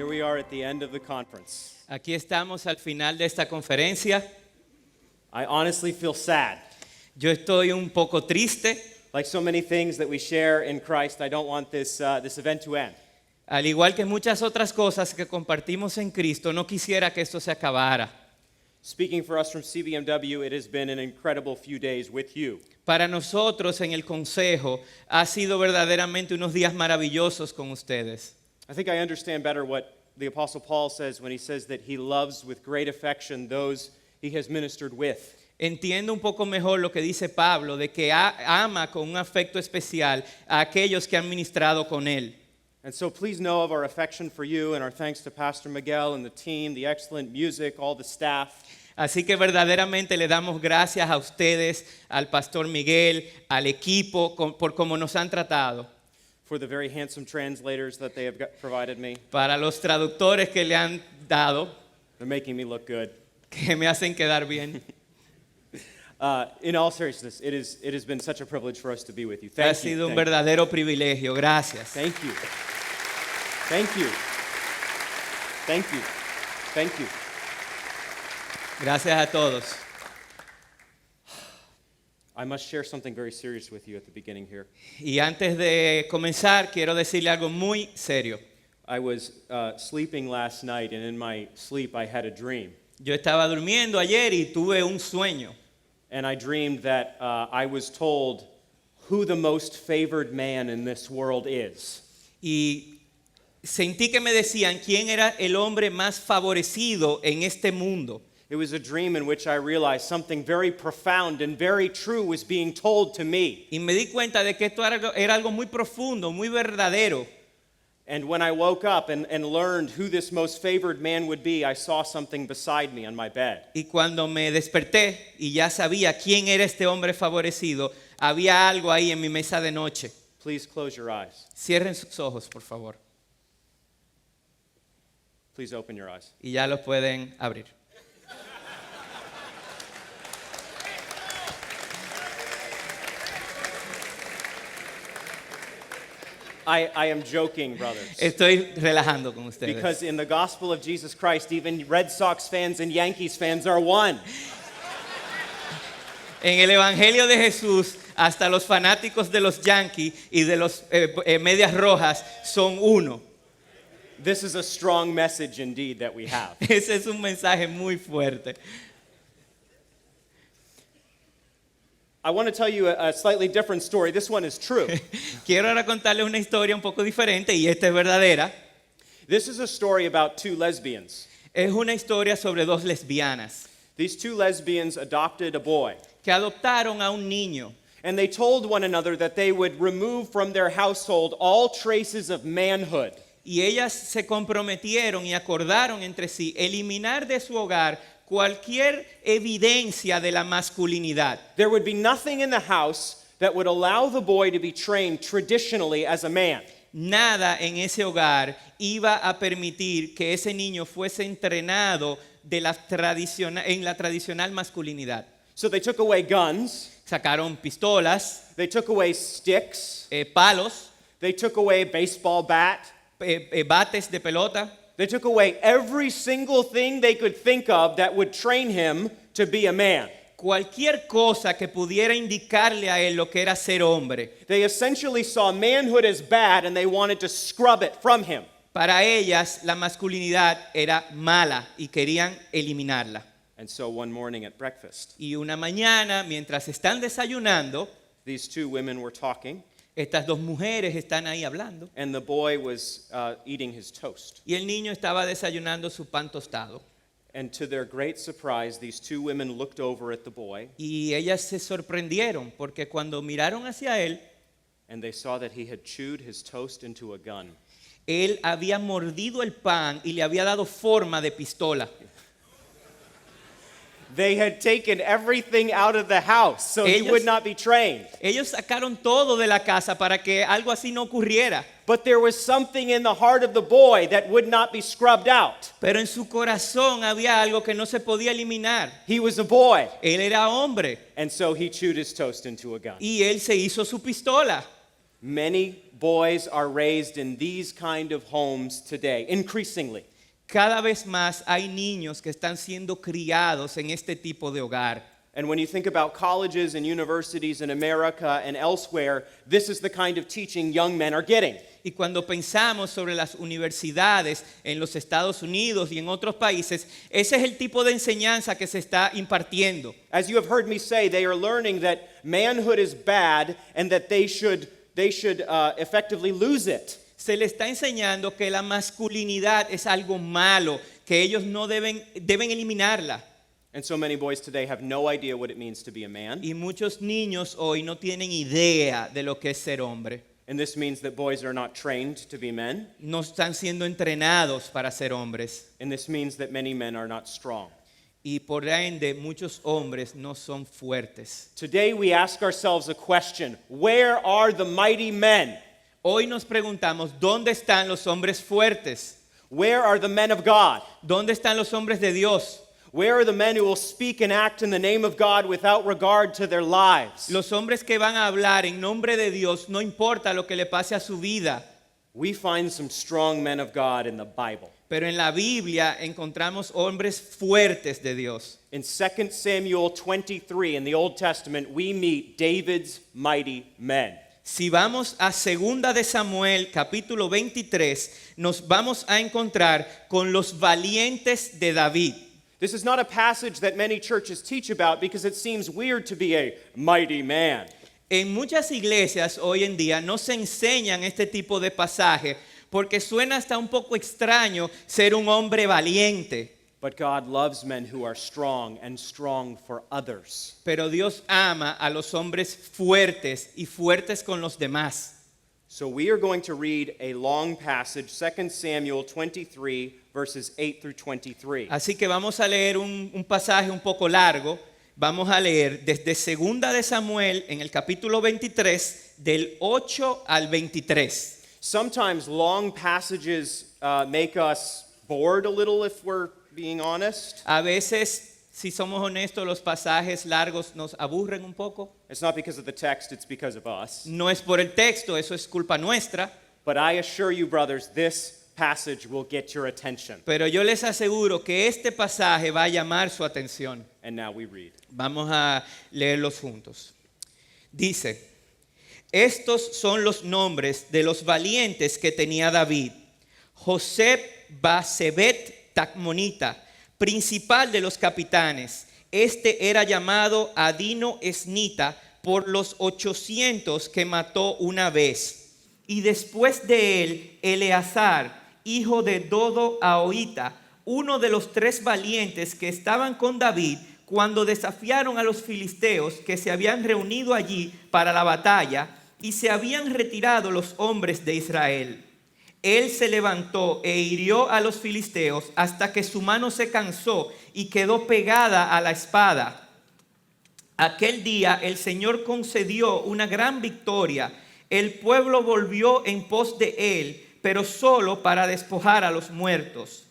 Here we are at the end of the conference. Aquí estamos al final de esta conferencia. I honestly feel sad. Yo estoy un poco triste. Like so many things that we share in Christ, I don't want this event to end. Al igual que muchas otras cosas que compartimos en Cristo, no quisiera que esto se acabara. Speaking for us from CBMW, it has been an incredible few days with you. Para nosotros en el consejo ha sido verdaderamente unos días maravillosos con ustedes. I think I understand better what the Apostle Paul says when he says that he loves with great affection those he has ministered with. Entiendo un poco mejor lo que dice Pablo, de que ama con un afecto especial a aquellos que han ministrado con él. And so please know of our affection for you and our thanks to Pastor Miguel and the team, the excellent music, all the staff. Así que verdaderamente le damos gracias a ustedes, al Pastor Miguel, al equipo, por cómo nos han tratado. For the very handsome translators that they have provided me. Para los traductores que le han dado, They're making me look good. que me hacen quedar bien. In all seriousness, it has been such a privilege for us to be with you. Ha Thank you. sido un Thank you. verdadero privilegio. Gracias. Thank you. Thank you. Thank you. Thank you. Gracias a todos. I must share something very serious with you at the beginning here. Y antes de comenzar, quiero decirle algo muy serio. I was sleeping last night, and in my sleep I had a dream. Yo estaba durmiendo ayer y tuve un sueño. And I dreamed that I was told who the most favored man in this world is. Y sentí que me decían quién era el hombre más favorecido en este mundo. It was a dream in which I realized something very profound and very true was being told to me. Y me di cuenta de que esto era algo muy profundo, muy verdadero. And when I woke up and learned who this most favored man would be, I saw something beside me on my bed. Y cuando me desperté y ya sabía quién era este hombre favorecido, había algo ahí en mi mesa de noche. Please close your eyes. Cierren sus ojos, por favor. Please open your eyes. Y ya los pueden abrir. I am joking, brothers. Estoy relajando con ustedes. Because in the gospel of Jesus Christ, even Red Sox fans and Yankees fans are one. En el Evangelio de Jesús, hasta los fanáticos de los Yankees y de los Medias Rojas son uno. This is a strong message indeed that we have. Ese es un mensaje muy fuerte. I want to tell you a slightly different story. This one is true. Quiero ahora contarles una historia un poco diferente y esta es verdadera. This is a story about two lesbians. Es una historia sobre dos lesbianas These two lesbians adopted a boy, que adoptaron a un niño and they told one another that they would remove from their household all traces of manhood. y ellas se comprometieron y acordaron entre sí eliminar de su hogar cualquier evidencia de la masculinidad. There would be nothing in the house that would allow the boy to be trained traditionally as a man. Nada en ese hogar iba a permitir que ese niño fuese entrenado en la tradicional masculinidad. So they took away guns, Sacaron pistolas, they took away sticks, palos, they took away a baseball bat, bates de pelota. they took away every single thing they could think of that would train him to be a man. Cualquier cosa que pudiera indicarle a él lo que era ser hombre. They essentially saw manhood as bad and they wanted to scrub it from him. Para ellas la masculinidad era mala y querían eliminarla. And so one morning at breakfast, Y una mañana, mientras están desayunando, these two women were talking, estas dos mujeres están ahí hablando and the boy was eating his toast. y el niño estaba desayunando su pan tostado. And to their great surprise, these two women looked over at the boy Y ellas se sorprendieron porque cuando miraron hacia él, and they saw that he had chewed his toast into a gun. él había mordido el pan y le había dado forma de pistola. They had taken everything out of the house so he Ellos- would not be trained. Ellos sacaron todo de la casa para que algo así no ocurriera. But there was something in the heart of the boy that would not be scrubbed out. Pero en su corazón había algo que no se podía eliminar. He was a boy, Él era hombre and so he chewed his toast into a gun. y él se hizo su pistola. Many boys are raised in these kind of homes today, increasingly. Cada vez más hay niños que están siendo criados en este tipo de hogar. And when you think about colleges and universities in America and elsewhere, this is the kind of teaching young men are getting. Y cuando pensamos sobre las universidades en los Estados Unidos y en otros países, ese es el tipo de enseñanza que se está impartiendo. As you have heard me say, they are learning that manhood is bad and that they should effectively lose it. Se le está enseñando que la masculinidad es algo malo, que ellos no deben eliminarla. And so many boys today have no idea what it means to be a man. Y muchos niños hoy no tienen idea de lo que es ser hombre. And this means that boys are not trained to be men. No están siendo entrenados para ser hombres. And this means that many men are not strong. Y por ende, muchos hombres no son fuertes. Today we ask ourselves a question. Where are the mighty men? Hoy nos preguntamos, ¿dónde están los hombres fuertes? Where are the men of God? ¿Dónde están los hombres de Dios? Where are the men who will speak and act in the name of God without regard to their lives? Los hombres que van a hablar en nombre de Dios, no importa lo que le pase a su vida. We find some strong men of God in the Bible. Pero en la Biblia encontramos hombres fuertes de Dios. In 2 Samuel 23 in the Old Testament, we meet David's mighty men. Si vamos a 2 de Samuel, capítulo 23, nos vamos a encontrar con los valientes de David. This is not a passage that many churches teach about because it seems weird to be a mighty man. En muchas iglesias hoy en día no se enseñan este tipo de pasaje porque suena hasta un poco extraño ser un hombre valiente. But God loves men who are strong and strong for others. Pero Dios ama a los hombres fuertes y fuertes con los demás. So we are going to read a long passage, 2 Samuel 23, verses 8 through 23. Así que vamos a leer un pasaje un poco largo. Vamos a leer desde 2 de Samuel en el capítulo 23, del 8 al 23. Sometimes long passages make us bored a little if we're being honest. A veces, si somos honestos, los pasajes largos nos aburren un poco. It's not because of the text, it's because of us. No es por el texto, eso es culpa nuestra. But I assure you, brothers, this passage will get your attention. Pero yo les aseguro que este pasaje va a llamar su atención. And now we read. Vamos a leerlos juntos. Dice, estos son los nombres de los valientes que tenía David. José Basebet Tacmonita, principal de los capitanes. Este era llamado Adino Esnita por los 800 que mató una vez. Y después de él, Eleazar, hijo de Dodo Ahoita, uno de los 3 valientes que estaban con David cuando desafiaron a los filisteos que se habían reunido allí para la batalla y se habían retirado los hombres de Israel. Él se levantó e hirió a los filisteos hasta que su mano se cansó y quedó pegada a la espada. Aquel día el Señor concedió una gran victoria. El pueblo volvió en pos de él, pero solo para despojar a los muertos.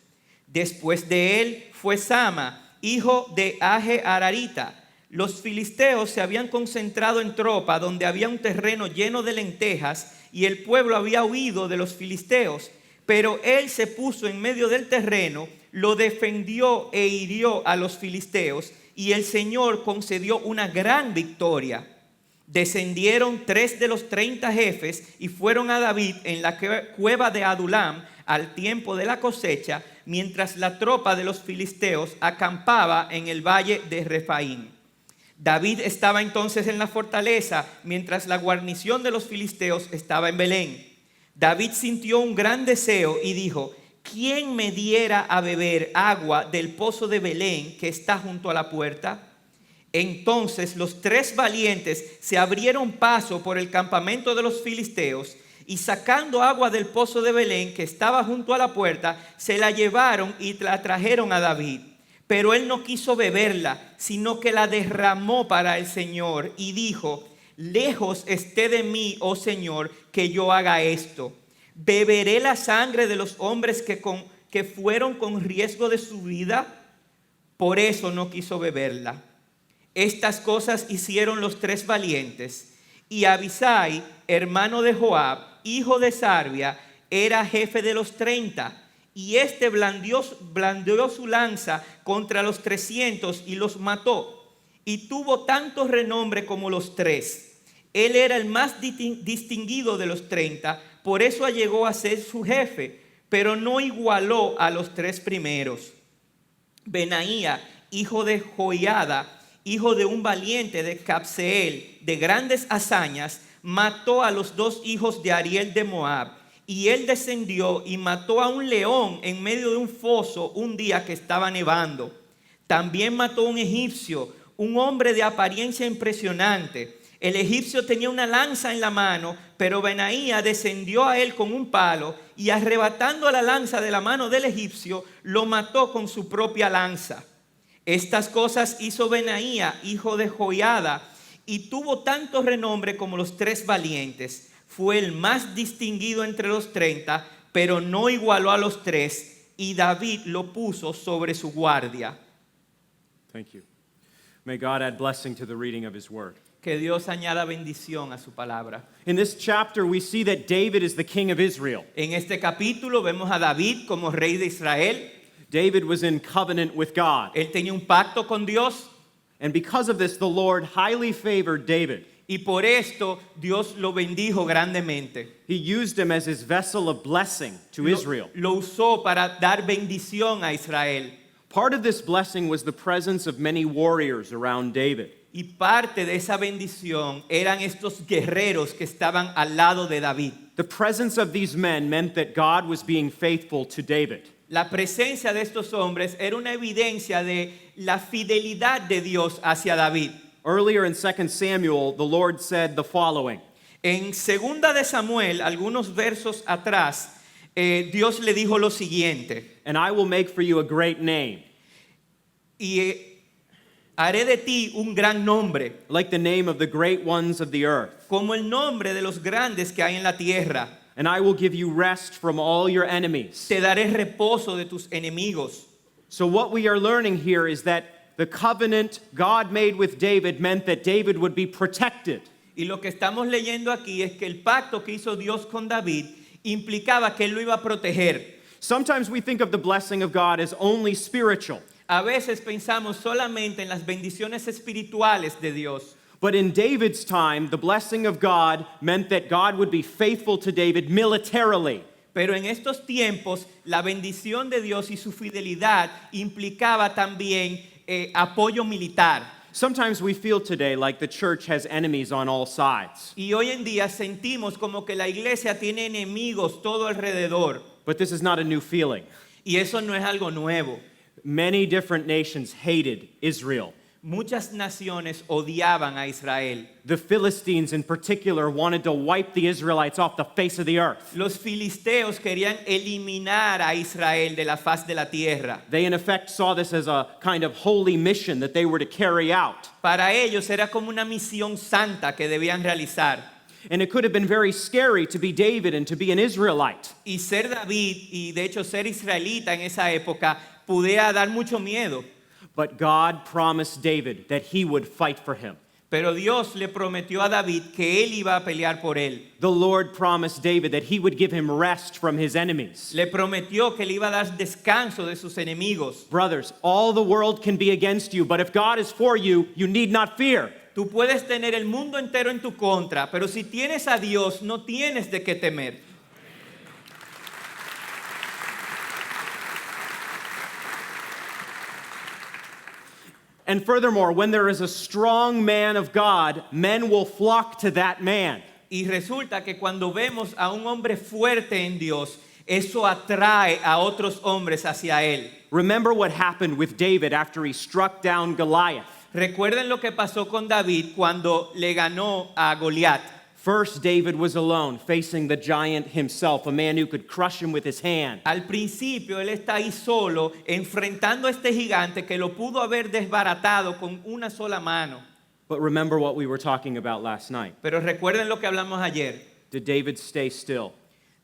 Después de él fue Sama, hijo de Aje Ararita. Los filisteos se habían concentrado en tropa donde había un terreno lleno de lentejas y el pueblo había huido de los filisteos. Pero él se puso en medio del terreno, lo defendió e hirió a los filisteos y el Señor concedió una gran victoria. Descendieron 3 de los 30 jefes y fueron a David en la cueva de Adulam al tiempo de la cosecha, mientras la tropa de los filisteos acampaba en el valle de Refaim. David estaba entonces en la fortaleza, mientras la guarnición de los filisteos estaba en Belén. David sintió un gran deseo y dijo, ¿quién me diera a beber agua del pozo de Belén que está junto a la puerta? Entonces los 3 valientes se abrieron paso por el campamento de los filisteos y sacando agua del pozo de Belén que estaba junto a la puerta, se la llevaron y la trajeron a David. Pero él no quiso beberla, sino que la derramó para el Señor y dijo, lejos esté de mí, oh Señor, que yo haga esto. ¿Beberé la sangre de los hombres que fueron con riesgo de su vida? Por eso no quiso beberla. Estas cosas hicieron los 3 valientes Y Abisai, hermano de Joab, hijo de Sarvia, era jefe de los 30. Y este blandió su lanza contra los 300 y los mató. Y tuvo tanto renombre como los 3. Él era el más distinguido de los 30, por eso llegó a ser su jefe, pero no igualó a los 3 primeros. Benaía, hijo de Joiada, hijo de un valiente de Cabseel, de grandes hazañas, mató a los 2 hijos de Ariel de Moab. Y él descendió y mató a un león en medio de un foso un día que estaba nevando. También mató a un egipcio, un hombre de apariencia impresionante. El egipcio tenía una lanza en la mano, pero Benaía descendió a él con un palo y arrebatando la lanza de la mano del egipcio, lo mató con su propia lanza. Estas cosas hizo Benaía, hijo de Joiada, y tuvo tanto renombre como los 3 valientes. Fue el más distinguido entre los 30, pero no igualó a los 3, y David lo puso sobre su guardia. Thank you. May God add blessing to the reading of his word. Que Dios añada bendición a su palabra. In this chapter, we see that David is the king of Israel. En este capítulo vemos a David como rey de Israel. David was in covenant with God. Él tenía un pacto con Dios. And because of this, the Lord highly favored David. Y por esto Dios lo bendijo grandemente. He used him as his vessel of blessing to Israel. Lo usó para dar bendición a Israel. Part of this blessing was the presence of many warriors around David. Y parte de esa bendición eran estos guerreros que estaban al lado de David. The presence of these men meant that God was being faithful to David. La presencia de estos hombres era una evidencia de la fidelidad de Dios hacia David. Earlier in 2 Samuel, the Lord said the following. En 2 de Samuel, algunos versos atrás, Dios le dijo lo siguiente. And I will make for you a great name, Y haré de ti un gran nombre, like the name of the great ones of the earth. como el nombre de los grandes que hay en la tierra. And I will give you rest from all your enemies. Te daré reposo de tus enemigos. So what we are learning here is that the covenant God made with David meant that David would be protected. Y lo que estamos leyendo aquí es que el pacto que hizo Dios con David implicaba que él lo iba a proteger. Sometimes we think of the blessing of God as only spiritual. A veces pensamos solamente en las bendiciones espirituales de Dios. But in David's time, the blessing of God meant that God would be faithful to David militarily. Pero en estos tiempos, la bendición de Dios y su fidelidad implicaba también apoyo militar. Sometimes we feel today like the church has enemies on all sides. Y hoy en día sentimos como que la iglesia tiene enemigos todo alrededor. But this is not a new feeling. Y eso no es algo nuevo. Many different nations hated Israel. Muchas naciones odiaban a Israel. The Philistines in particular wanted to wipe the Israelites off the face of the earth. Los filisteos querían eliminar a Israel de la faz de la tierra. They in effect saw this as a kind of holy mission that they were to carry out. Para ellos era como una misión santa que debían realizar. And it could have been very scary to be David and to be an Israelite. Y ser David y de hecho ser israelita en esa época podía dar mucho miedo. But God promised David that he would fight for him. Pero Dios le prometió a David que él iba a pelear por él. The Lord promised David that he would give him rest from his enemies. Le prometió que le iba a dar descanso de sus enemigos. Brothers, all the world can be against you, but if God is for you, you need not fear. Tú puedes tener el mundo entero en tu contra, pero si tienes a Dios, no tienes de qué temer. And furthermore, when there is a strong man of God, men will flock to that man. Y resulta que cuando vemos a un hombre fuerte en Dios, eso atrae a otros hombres hacia él. Remember what happened with David after he struck down Goliath. Recuerden lo que pasó con David cuando le ganó a Goliat. First, David was alone, facing the giant himself, a man who could crush him with his hand. Al principio él está ahí solo, enfrentando a este gigante que lo pudo haber desbaratado con una sola mano. But remember what we were talking about last night. Pero recuerden lo que hablamos ayer. Did David stay still?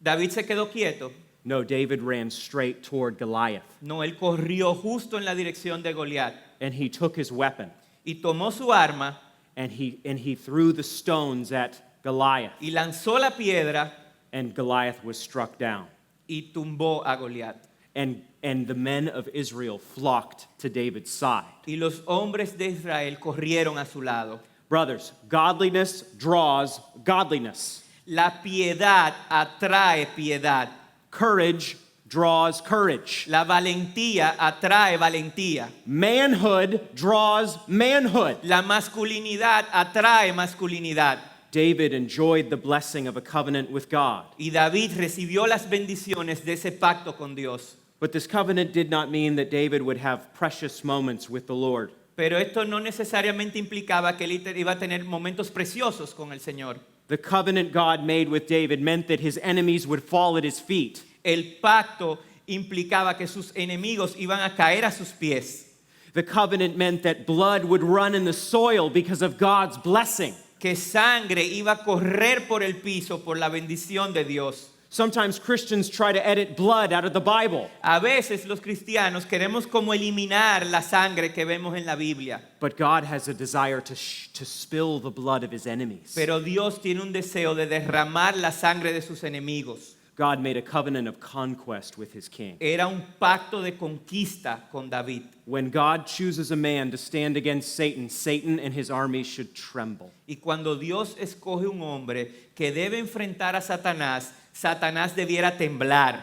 David se quedó quieto. No, David ran straight toward Goliath, No, él corrió justo en la dirección de Goliat and he took his weapon, y tomó su arma and he threw the stones at Goliath, y lanzó la piedra and Goliath was struck down. y tumbó a Goliat. And the men of Israel flocked to David's side. Y los hombres de Israel corrieron a su lado. Brothers, godliness draws godliness. La piedad atrae piedad. Courage draws courage. La valentía atrae valentía. Manhood draws manhood. La masculinidad atrae masculinidad. David enjoyed the blessing of a covenant with God. Y David recibió las bendiciones de ese pacto con Dios. But this covenant did not mean that David would have precious moments with the Lord. Pero esto no necesariamente implicaba que él iba a tener momentos preciosos con el Señor. The covenant God made with David meant that his enemies would fall at his feet. El pacto implicaba que sus enemigos iban a caer a sus pies. The covenant meant that blood would run in the soil because of God's blessing. Que sangre iba a correr por el piso por la bendición de Dios. Sometimes Christians try to edit blood out of the Bible. A veces los cristianos queremos como eliminar la sangre que vemos en la Biblia. But God has a desire to spill the blood of his enemies. Pero Dios tiene un deseo de derramar la sangre de sus enemigos. God made a covenant of conquest with his king. Era un pacto de conquista con David. When God chooses a man to stand against Satan, Satan and his army should tremble. Y cuando Dios escoge un hombre que debe enfrentar a Satanás, Satanás debiera temblar.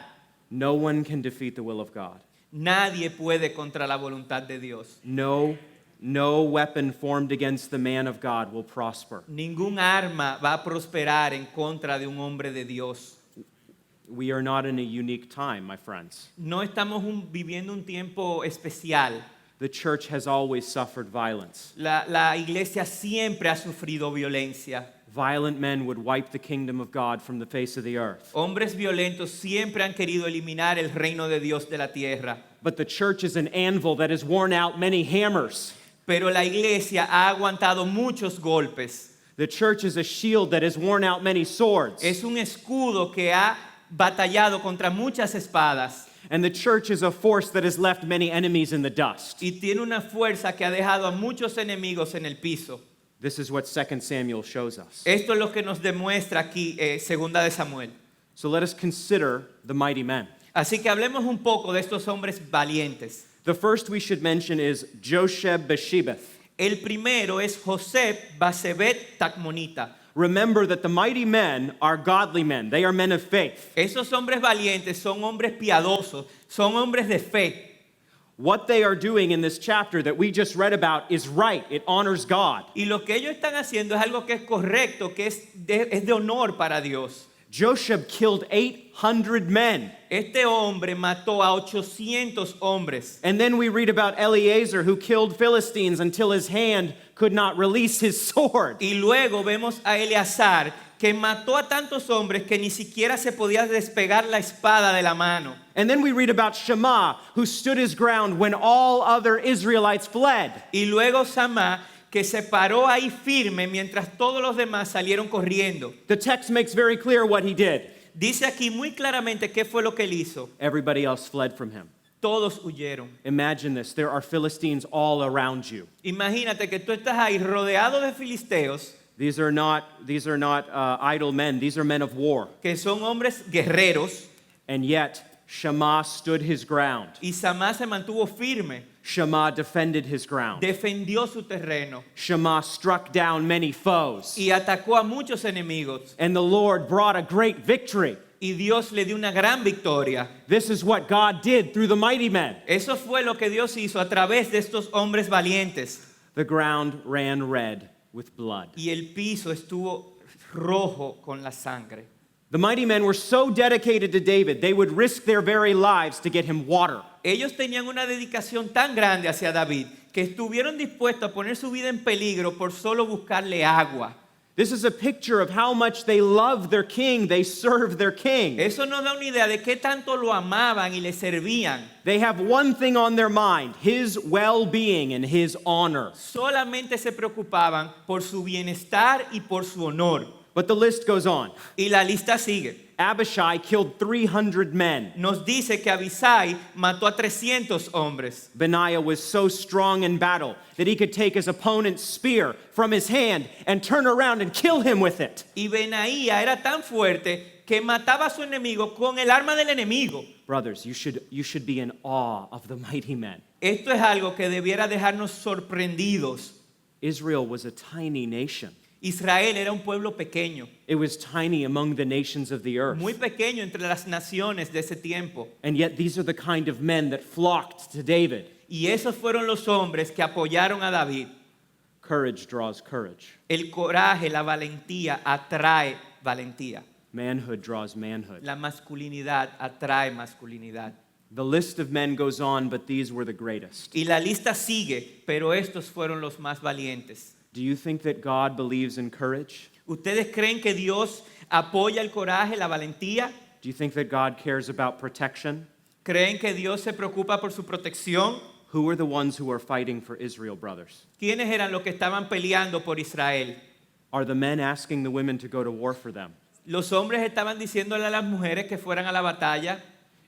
No one can defeat the will of God. Nadie puede contra la voluntad de Dios. No weapon formed against the man of God will prosper. Ningún arma va a prosperar en contra de un hombre de Dios. We are not in a unique time, my friends. No estamos viviendo un tiempo especial. The church has always suffered violence. La iglesia siempre ha sufrido violencia. Violent men would wipe the kingdom of God from the face of the earth. Hombres violentos siempre han querido eliminar el reino de Dios de la tierra. But the church is an anvil that has worn out many hammers. Pero la iglesia ha aguantado muchos golpes. The church is a shield that has worn out many swords. Es un escudo que ha batallado contra muchas espadas. And the church is a force that has left many enemies in the dust. Y tiene una fuerza que ha dejado a muchos enemigos en el piso. This is what 2 Samuel shows us. Esto es lo que nos demuestra aquí Segunda de Samuel. So let us consider the mighty men. Así que hablemos un poco de estos hombres valientes. The first we should mention is Josheb-Bashebeth. El primero es José Basebet Tacmonita. Remember that the mighty men are godly men. They are men of faith. Esos hombres valientes son hombres piadosos, son hombres de fe. What they are doing in this chapter that we just read about is right. It honors God. Y lo que ellos están haciendo es algo que es correcto, que es de honor para Dios. Josheb killed 800 men. Este hombre mató a 800 hombres. And then we read about Eleazar who killed Philistines until his hand could not release his sword. Y luego vemos a Eleazar que mató a tantos hombres que ni siquiera se podía despegar la espada de la mano. And then we read about Shammah who stood his ground when all other Israelites fled. Y luego Samá que se paró ahí firme mientras todos los demás salieron corriendo. The text makes very clear what he did. Dice aquí muy claramente qué fue lo que él hizo. Everybody else fled from him. Todos huyeron. Imagine this. There are Philistines all around you. Imagínate que tú estás ahí rodeado de filisteos. These are not idle men. These are men of war. Que son hombres guerreros. And yet Shammah stood his ground. Y Samá se mantuvo firme. Shammah defended his ground. Defendió su terreno. Shammah struck down many foes. Y atacó a muchos enemigos. And the Lord brought a great victory. Y Dios le dio una gran victoria. This is what God did through the mighty men. Eso fue lo que Dios hizo a través de estos hombres valientes. The ground ran red with blood. Y el piso estuvo rojo con la sangre. The mighty men were so dedicated to David, they would risk their very lives to get him water. Ellos tenían una dedicación tan grande hacia David que estuvieron dispuestos a poner su vida en peligro por solo buscarle agua. This is a picture of how much they love their king, they serve their king. Eso nos da una idea de qué tanto lo amaban y le servían. They have one thing on their mind, his well-being and his honor. Solamente se preocupaban por su bienestar y por su honor. But the list goes on. Y la lista sigue. Abishai killed 300 men. Nos dice que Abisai mató a 300 hombres. Benaiah was so strong in battle that he could take his opponent's spear from his hand and turn around and kill him with it. Y Benaía era tan fuerte que mataba a su enemigo con el arma del enemigo. Brothers, you should be in awe of the mighty men. Esto es algo que debiera dejarnos sorprendidos. Israel was a tiny nation. Israel era un pueblo pequeño, It was tiny among the nations of the earth. muy pequeño entre las naciones de ese tiempo. And yet these are the kind of men that flocked to David. Y esos fueron los hombres que apoyaron a David. Courage draws courage. El coraje, la valentía atrae valentía. Manhood draws manhood. La masculinidad atrae masculinidad. The list of men goes on, but these were the greatest. Y la lista sigue, pero estos fueron los más valientes. Do you think that God believes in courage? ¿Ustedes creen que Dios apoya el coraje, la valentía? Do you think that God cares about protection? ¿Creen que Dios se preocupa por su protección? Who are the ones who are fighting for Israel, brothers? ¿Quiénes eran los que estaban peleando por Israel? Are the men asking the women to go to war for them? Los hombres estaban diciéndole a las mujeres que fueran a la batalla.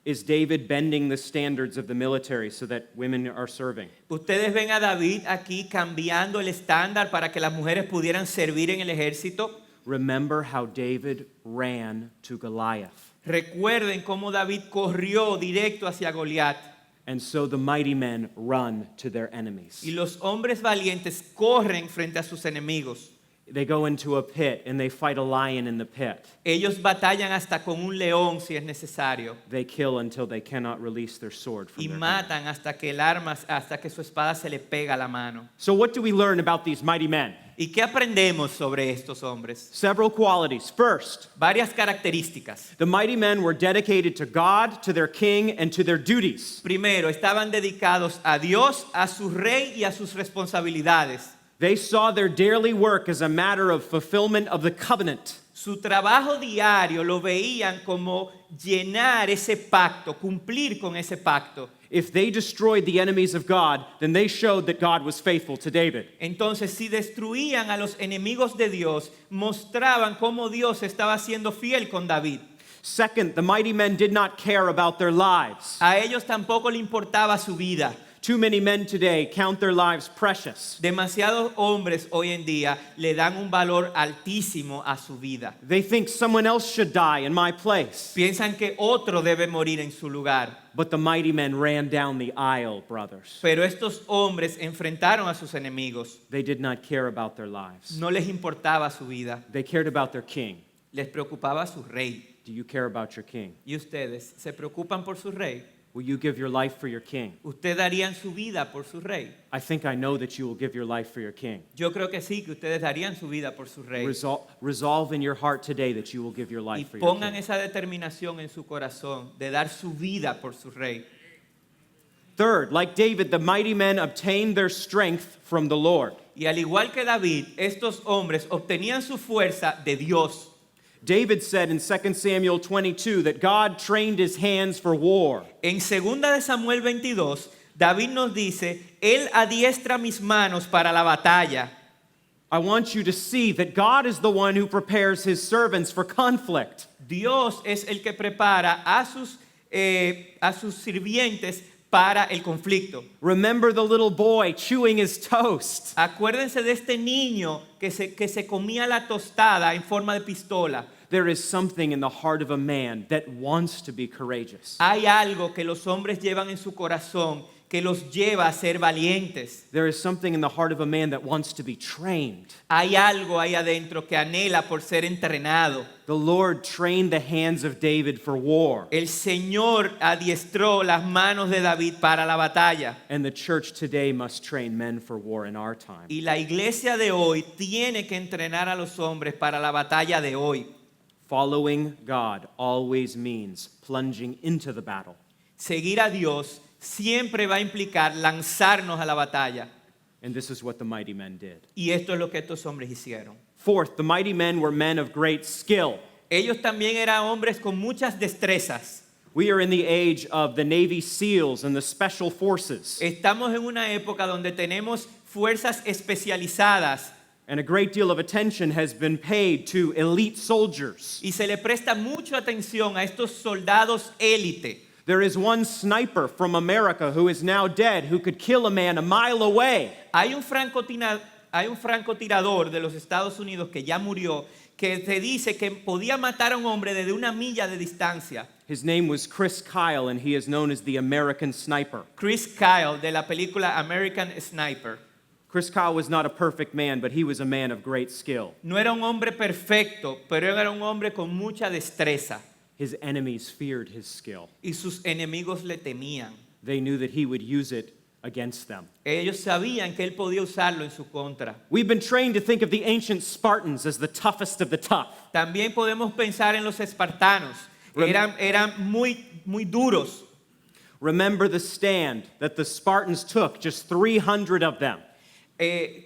Is David bending the standards of the military so that women are serving? Ustedes ven a David aquí cambiando el estándar para que las mujeres pudieran servir en el ejército. Remember how David ran to Goliath. Recuerden cómo David corrió directo hacia Goliat. And so the mighty men run to their enemies. Y los hombres valientes corren frente a sus enemigos. They go into a pit and they fight a lion in the pit. Ellos batallan hasta con un león si es necesario. They kill until they cannot release their sword from Y their hand. matan hasta que el arma, hasta que su espada se le pega a la mano. So what do we learn about these mighty men? ¿Y qué aprendemos sobre estos hombres? Several qualities. First, Varias características. the mighty men were dedicated to God, to their king, and to their duties. Primero, estaban dedicados a Dios, a su rey y a sus responsabilidades. They saw their daily work as a matter of fulfillment of the covenant. Su trabajo diario lo veían como llenar ese pacto, cumplir con ese pacto. If they destroyed the enemies of God, then they showed that God was faithful to David. Entonces, si destruían a los enemigos de Dios, mostraban cómo Dios estaba siendo fiel con David. Second, the mighty men did not care about their lives. A ellos tampoco le importaba su vida. Too many men today count their lives precious. Demasiados hombres hoy en día le dan un valor altísimo a su vida. They think someone else should die in my place. Piensan que otro debe morir en su lugar. But the mighty men ran down the aisle, brothers. Pero estos hombres enfrentaron a sus enemigos. They did not care about their lives. No les importaba su vida. They cared about their king. Les preocupaba su rey. Do you care about your king? ¿Y ustedes se preocupan por su rey? Will you give your life for your king? ¿Ustedes darían su vida por su rey? I think I know that you will give your life for your king. Yo creo que sí, que ustedes darían su vida por su rey. Resolve in your heart today that you will give your Y life for your pongan king. esa determinación en su corazón de dar su vida por su rey. Third, like David, the mighty men obtained their strength from the Lord. Y al igual que David, estos hombres obtenían su fuerza de Dios. David said in 2 Samuel 22 that God trained his hands for war. En 2 de Samuel 22, David nos dice, Él adiestra mis manos para la batalla. I want you to see that God is the one who prepares his servants for conflict. Dios es el que prepara a sus sirvientes para el conflicto. Remember the little boy chewing his toast. Acuérdense de este niño que se comía la tostada en forma de pistola. There is something in the heart of a man that wants to be courageous. Hay algo que los hombres llevan en su corazón que los lleva a ser valientes. There is something in the heart of a man that wants to be trained. Hay algo ahí adentro que anhela por ser entrenado. The Lord trained the hands of David for war. El Señor adiestró las manos de David para la batalla. And the church today must train men for war in our time. Y la iglesia de hoy tiene que entrenar a los hombres para la batalla de hoy. Following God always means plunging into the battle. Seguir a Dios siempre va a implicar lanzarnos a la batalla. And this is what the mighty men did. Y esto es lo que estos hombres hicieron. Fourth, the mighty men were men of great skill. Ellos también eran hombres con muchas destrezas. We are in the age of the Navy SEALs and the Special Forces. Estamos en una época donde tenemos fuerzas especializadas And a great deal of attention has been paid to elite soldiers. Y se le presta mucha atención a estos soldados élite. There is one sniper from America who is now dead who could kill a man a mile away. Hay un francotirador de los Estados Unidos que ya murió, que se dice que podía matar a un hombre desde una milla de distancia. His name was Chris Kyle, and he is known as the American Sniper. Chris Kyle, de la película American Sniper. Chris Kyle was not a perfect man, but he was a man of great skill. No era un hombre perfecto, pero era un hombre con mucha destreza. His enemies feared his skill. Y sus enemigos le temían. They knew that he would use it against them. Ellos sabían que él podía usarlo en su contra. We've been trained to think of the ancient Spartans as the toughest of the tough. También podemos pensar en los espartanos. Eran muy duros. Remember the stand that the Spartans took, just 300 of them.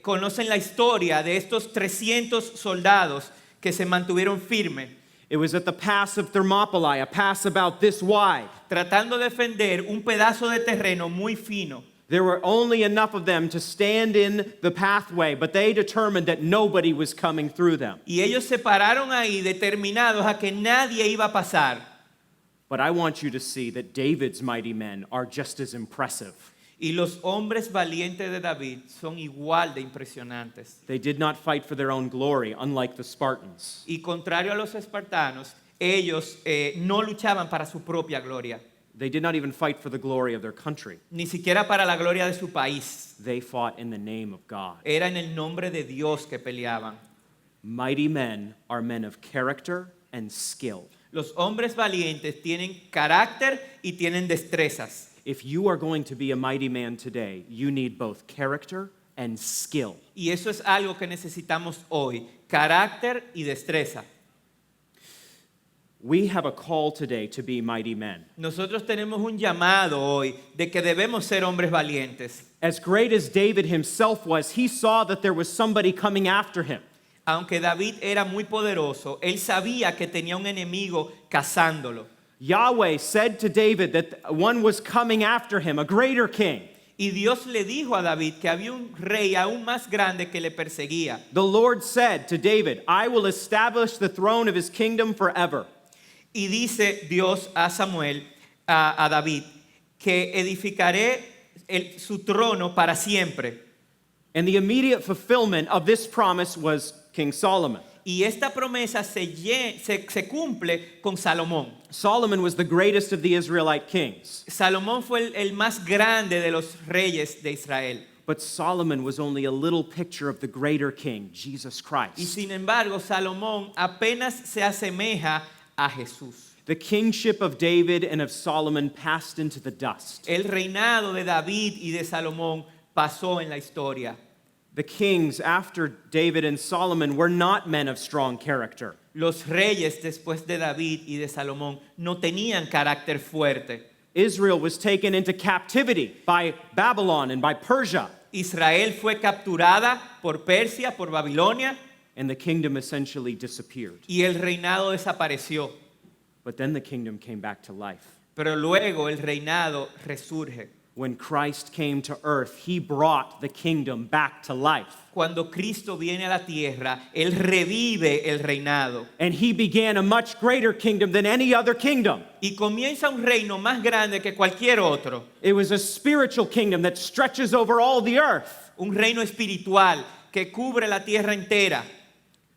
Conocen la historia de estos 300 soldados que se mantuvieron firmes, It was at the pass of Thermopylae, a pass about this wide. tratando de defender un pedazo de terreno muy fino. There were only enough of them to stand in the pathway, but they determined that nobody was coming through them. Y ellos se pararon ahí determinados a que nadie iba a pasar. But I want you to see that David's mighty men are just as impressive. Y los hombres valientes de David son igual de impresionantes. They did not fight for their own glory, unlike the Spartans. Y contrario a los espartanos, ellos no luchaban para su propia gloria, They did not even fight for the glory of their country. ni siquiera para la gloria de su país. They fought in the name of God. Era en el nombre de Dios que peleaban. Mighty men are men of character and skill. Los hombres valientes tienen carácter y tienen destrezas. If you are going to be a mighty man today, you need both character and skill. Y eso es algo que necesitamos hoy, carácter y destreza. We have a call today to be mighty men. Nosotros tenemos un llamado hoy de que debemos ser hombres valientes. As great as David himself was, he saw that there was somebody coming after him. Aunque David era muy poderoso, él sabía que tenía un enemigo cazándolo. Yahweh said to David that one was coming after him, a greater king. Y Dios le dijo a David que había un rey aún más grande que le perseguía. The Lord said to David, I will establish the throne of his kingdom forever. Y dice Dios a Samuel, a David, que edificaré su trono para siempre. And the immediate fulfillment of this promise was King Solomon. Y esta promesa se cumple con Salomón. Solomon was the greatest of the Israelite kings. Salomón fue el más grande de los reyes de Israel. But Solomon was only a little picture of the greater king, Jesus Y Christ. sin embargo, Salomón apenas se asemeja a Jesús. The kingship of David and of Solomon passed into the dust. El reinado de David y de Salomón pasó en la historia. The kings after David and Solomon were not men of strong character. Los reyes después de David y de Salomón no tenían carácter fuerte. Israel was taken into captivity by Babylon and by Persia, Israel fue capturada por Persia, por Babilonia, and the kingdom essentially disappeared. y el reinado desapareció. But then the kingdom came back to life. Pero luego el reinado resurge. When Christ came to earth, he brought the kingdom back to life. Cuando Cristo viene a la tierra, Él revive el reinado. And he began a much greater kingdom than any other kingdom. Y comienza un reino más grande que cualquier otro. It was a spiritual kingdom that stretches over all the earth. Un reino espiritual que cubre la tierra entera.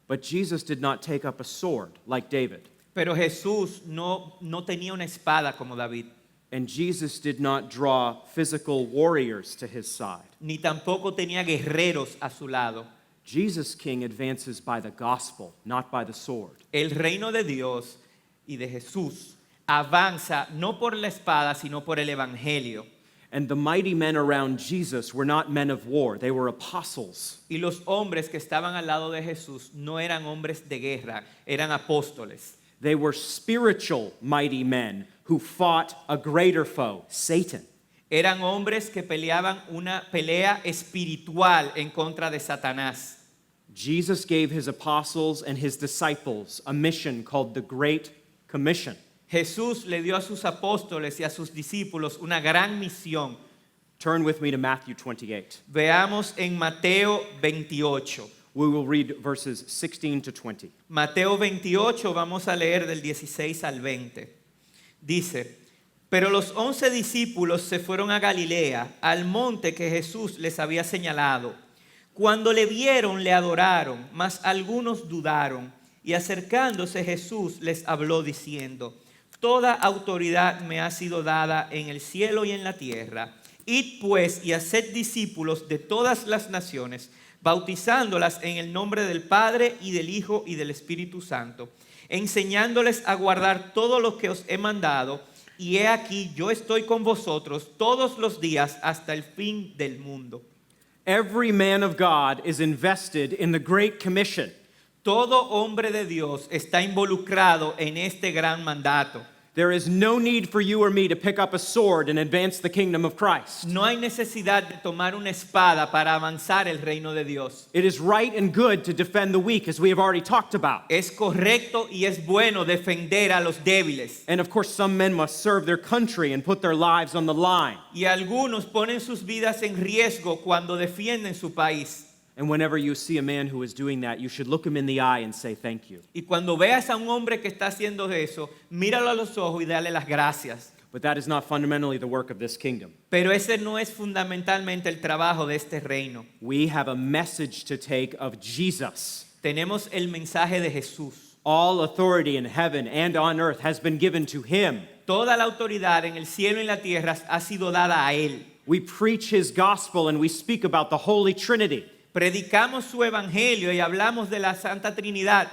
But Jesus did not take up a sword like David. Pero Jesús no tenía una espada como David. And Jesus did not draw physical warriors to his side. Ni tampoco tenía guerreros a su lado. Jesus' king advances by the gospel, not by the sword. El reino de Dios y de Jesús avanza no por la espada, sino por el evangelio. And the mighty men around Jesus were not men of war, they were apostles. Y los hombres que estaban al lado de Jesús no eran hombres de guerra, eran apóstoles. They were spiritual mighty men who fought a greater foe, Satan. Eran hombres que peleaban una pelea espiritual en contra de Satanás. Jesus gave his apostles and his disciples a mission called the Great Commission. Jesús le dio a sus apóstoles y a sus discípulos una gran misión. Turn with me to Matthew 28. Veamos en Mateo 28. We will read verses 16 to 20. Mateo 28, vamos a leer del 16 al 20. Dice, pero los 11 discípulos se fueron a Galilea, al monte que Jesús les había señalado. Cuando le vieron, le adoraron, mas algunos dudaron. Y acercándose Jesús les habló diciendo, toda autoridad me ha sido dada en el cielo y en la tierra. Id pues y haced discípulos de todas las naciones, bautizándolas en el nombre del Padre y del Hijo y del Espíritu Santo, enseñándoles a guardar todo lo que os he mandado, y he aquí yo estoy con vosotros todos los días hasta el fin del mundo. Every man of God is invested in the Great Commission. Todo hombre de Dios está involucrado en este gran mandato. There is no need for you or me to pick up a sword and advance the kingdom of Christ. No hay necesidad de tomar una espada para avanzar el reino de Dios. It is right and good to defend the weak, as we have already talked about. Es correcto y es bueno defender a los débiles. And of course, some men must serve their country and put their lives on the line. Y algunos ponen sus vidas en riesgo cuando defienden su país. And whenever you see a man who is doing that, you should look him in the eye and say thank you. Y cuando veas a un hombre que está haciendo eso, míralo a los ojos y dale las gracias. But that is not fundamentally the work of this kingdom. Pero ese no es fundamentalmente el trabajo de este reino. We have a message to take of Jesus. Tenemos el mensaje de Jesús. All authority in heaven and on earth has been given to him. Toda la autoridad en el cielo y en la tierra ha sido dada a él. We preach his gospel and we speak about the Holy Trinity. Predicamos su evangelio y hablamos de la Santa Trinidad.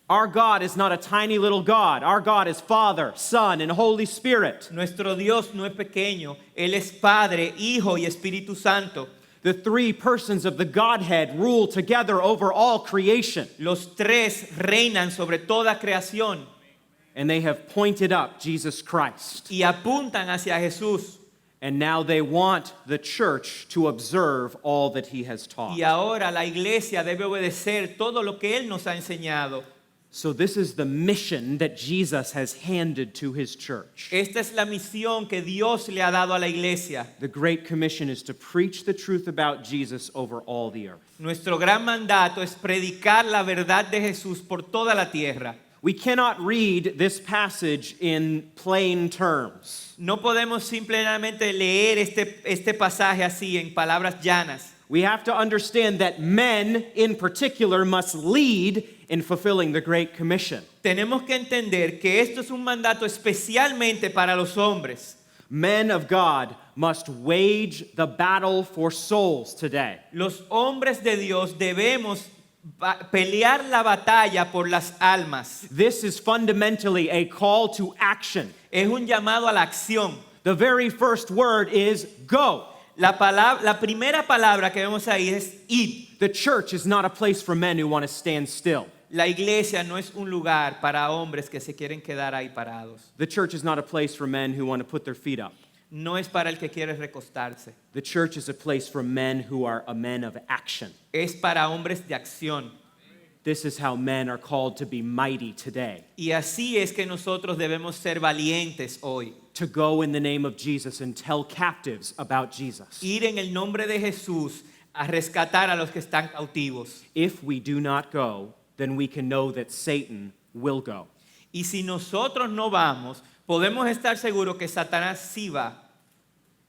Our God is not a tiny little God. Our God is Father, Son, and Holy Spirit. Nuestro Dios no es pequeño, Él es Padre, Hijo y Espíritu Santo. The three persons of the Godhead rule together over all creation. Los tres reinan sobre toda creación And they have pointed up Jesus Christ. y apuntan hacia Jesús. And now they want the church to observe all that he has taught. Y ahora la iglesia debe obedecer todo lo que Él nos ha enseñado. So this is the mission that Jesus has handed to his church. Esta es la misión que Dios le ha dado a la iglesia. The Great Commission is to preach the truth about Jesus over all the earth. Nuestro gran mandato es predicar la verdad de Jesús por toda la tierra. We cannot read this passage in plain terms. No podemos simplemente leer este pasaje así en palabras llanas. We have to understand that men in particular must lead in fulfilling the Great Commission. Tenemos que entender que esto es un mandato especialmente para los hombres. Men of God must wage the battle for souls today. Los hombres de Dios debemos pelear la batalla por las almas. This is fundamentally a call to action. Es un llamado a la acción. The very first word is go. La primera palabra que vemos ahí es id. The church is not a place for men who want to stand still. La iglesia no es un lugar para hombres que se quieren quedar ahí parados. The church is not a place for men who want to put their feet up. No es para el que quiere recostarse. The church is a place for men who are a men of action. Es para hombres de acción. This is how men are called to be mighty today. Y así es que nosotros debemos ser valientes hoy. To go in the name of Jesus and tell captives about Jesus. Ir en el nombre de Jesús a rescatar a los que están cautivos. If we do not go, then we can know that Satan will go. Y si nosotros no vamos, podemos estar seguros que Satanás sí va.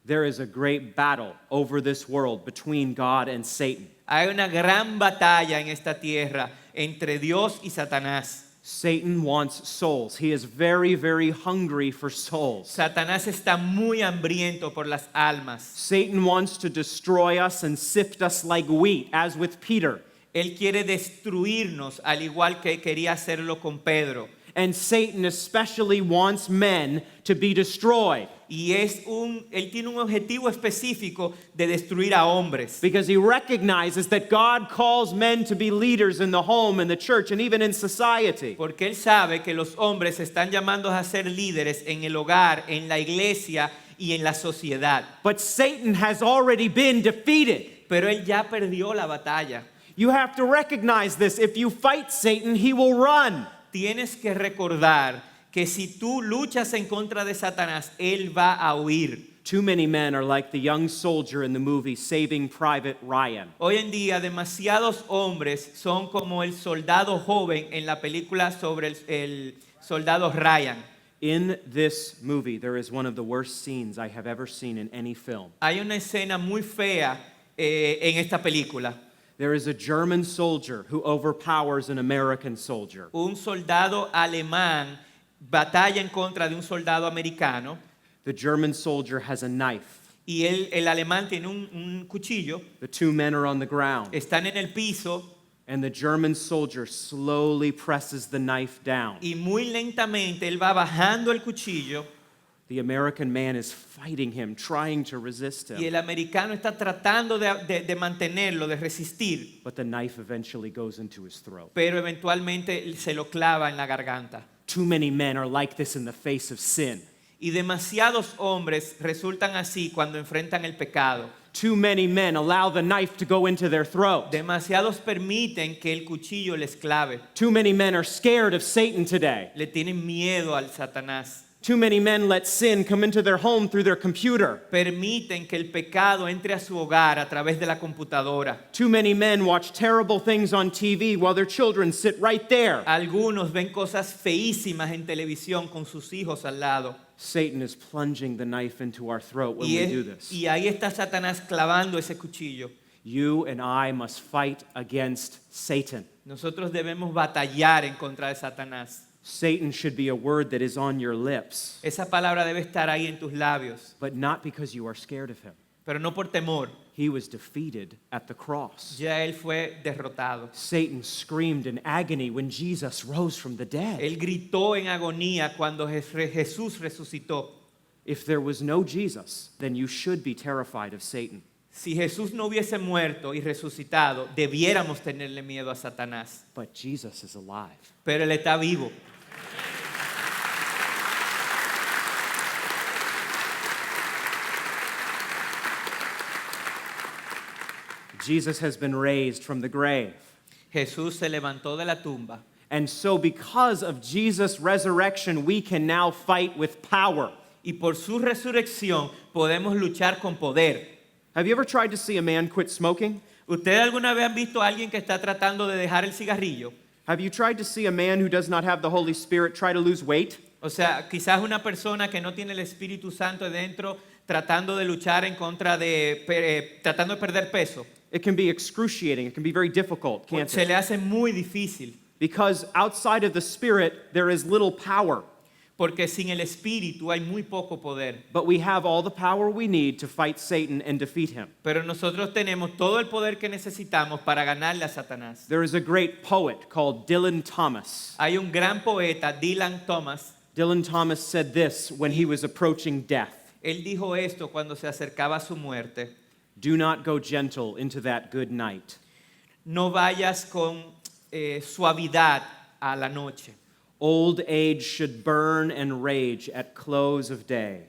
There is a great battle over this world between God and Satan. Hay una gran batalla en esta tierra entre Dios y Satanás. Satan wants souls. He is very, very hungry for souls. Satanás está muy hambriento por las almas. Satan wants to destroy us and sift us like wheat, as with Peter. Él quiere destruirnos al igual que quería hacerlo con Pedro. And Satan especially wants men to be destroyed. Y él tiene un objetivo específico de destruir a hombres. Because he recognizes that God calls men to be leaders in the home, in the church, and even in society. Porque él sabe que los hombres están llamados a ser líderes en el hogar, en la iglesia y en la sociedad. But Satan has already been defeated. Pero él ya perdió la batalla. You have to recognize this. If you fight Satan, he will run. Tienes que recordar que si tú luchas en contra de Satanás, él va a huir. too many men are like the young soldier in the movie Saving Private Ryan. Hoy en día demasiados hombres son como el soldado joven en la película sobre el soldado Ryan. In this movie, there is one of the worst scenes I have ever seen in any film. Hay una escena muy fea en esta película. There is a German soldier who overpowers an American soldier. Un soldado alemán batalla en contra de un soldado americano The German soldier has a knife. y el alemán tiene un cuchillo. The two men are on the ground, Están en el piso and the German soldier slowly presses the knife down. y muy lentamente él va bajando el cuchillo The American man is fighting him, trying to resist y him, el americano está tratando de mantenerlo, de resistir, but the knife eventually goes into his throat. pero eventualmente se lo clava en la garganta. Too many men are like this in the face of sin. Y demasiados hombres resultan así cuando enfrentan el pecado. Too many men allow the knife to go into their throat. Demasiados permiten que el cuchillo les clave. Too many men are scared of Satan today. Le tienen miedo al Satanás. Too many men let sin come into their home through their computer. Permiten que el pecado entre a su hogar a través de la computadora. Too many men watch terrible things on TV while their children sit right there. Algunos ven cosas feísimas en televisión con sus hijos al lado. Satan is plunging the knife into our throat when we do this. Y ahí está Satanás clavando ese cuchillo. You and I must fight against Satan. Nosotros debemos batallar en contra de Satanás. Satan should be a word that is on your lips, Esa palabra debe estar ahí en tus labios, but not because you are scared of him. pero no por temor. He was defeated at the cross. Ya él fue derrotado. Satan screamed in agony when Jesus rose from the dead. Él gritó en agonía cuando Jesús resucitó. If there was no Jesus, then you should be terrified of Satan. Si Jesús no hubiese muerto y resucitado, debiéramos tenerle miedo a Satanás. But Jesus is alive. Pero él está vivo. Jesus has been raised from the grave. Jesús se levantó de la tumba. And so because of Jesus' resurrection, we can now fight with power. Y por su resurrección podemos luchar con poder. Have you ever tried to see a man quit smoking? ¿Ustedes alguna vez han visto a alguien que está tratando de dejar el cigarrillo? Have you tried to see a man who does not have the Holy Spirit try to lose weight? O sea, quizás una persona que no tiene el Espíritu Santo dentro tratando de luchar en contra de, tratando de perder peso. It can be excruciating. It can be very difficult, can't Se it? le hace muy difícil. Because outside of the Spirit, there is little power. Porque sin el Espíritu hay muy poco poder. But we have all the power we need to fight Satan and defeat him. Pero nosotros tenemos todo el poder que necesitamos para ganarle a Satanás. There is a great poet called Dylan Thomas. Hay un gran poeta, Dylan Thomas. Dylan Thomas said this when he was approaching death. Él dijo esto cuando se acercaba a su muerte. Do not go gentle into that good night. No vayas con suavidad a la noche. Old age should burn and rage at close of day.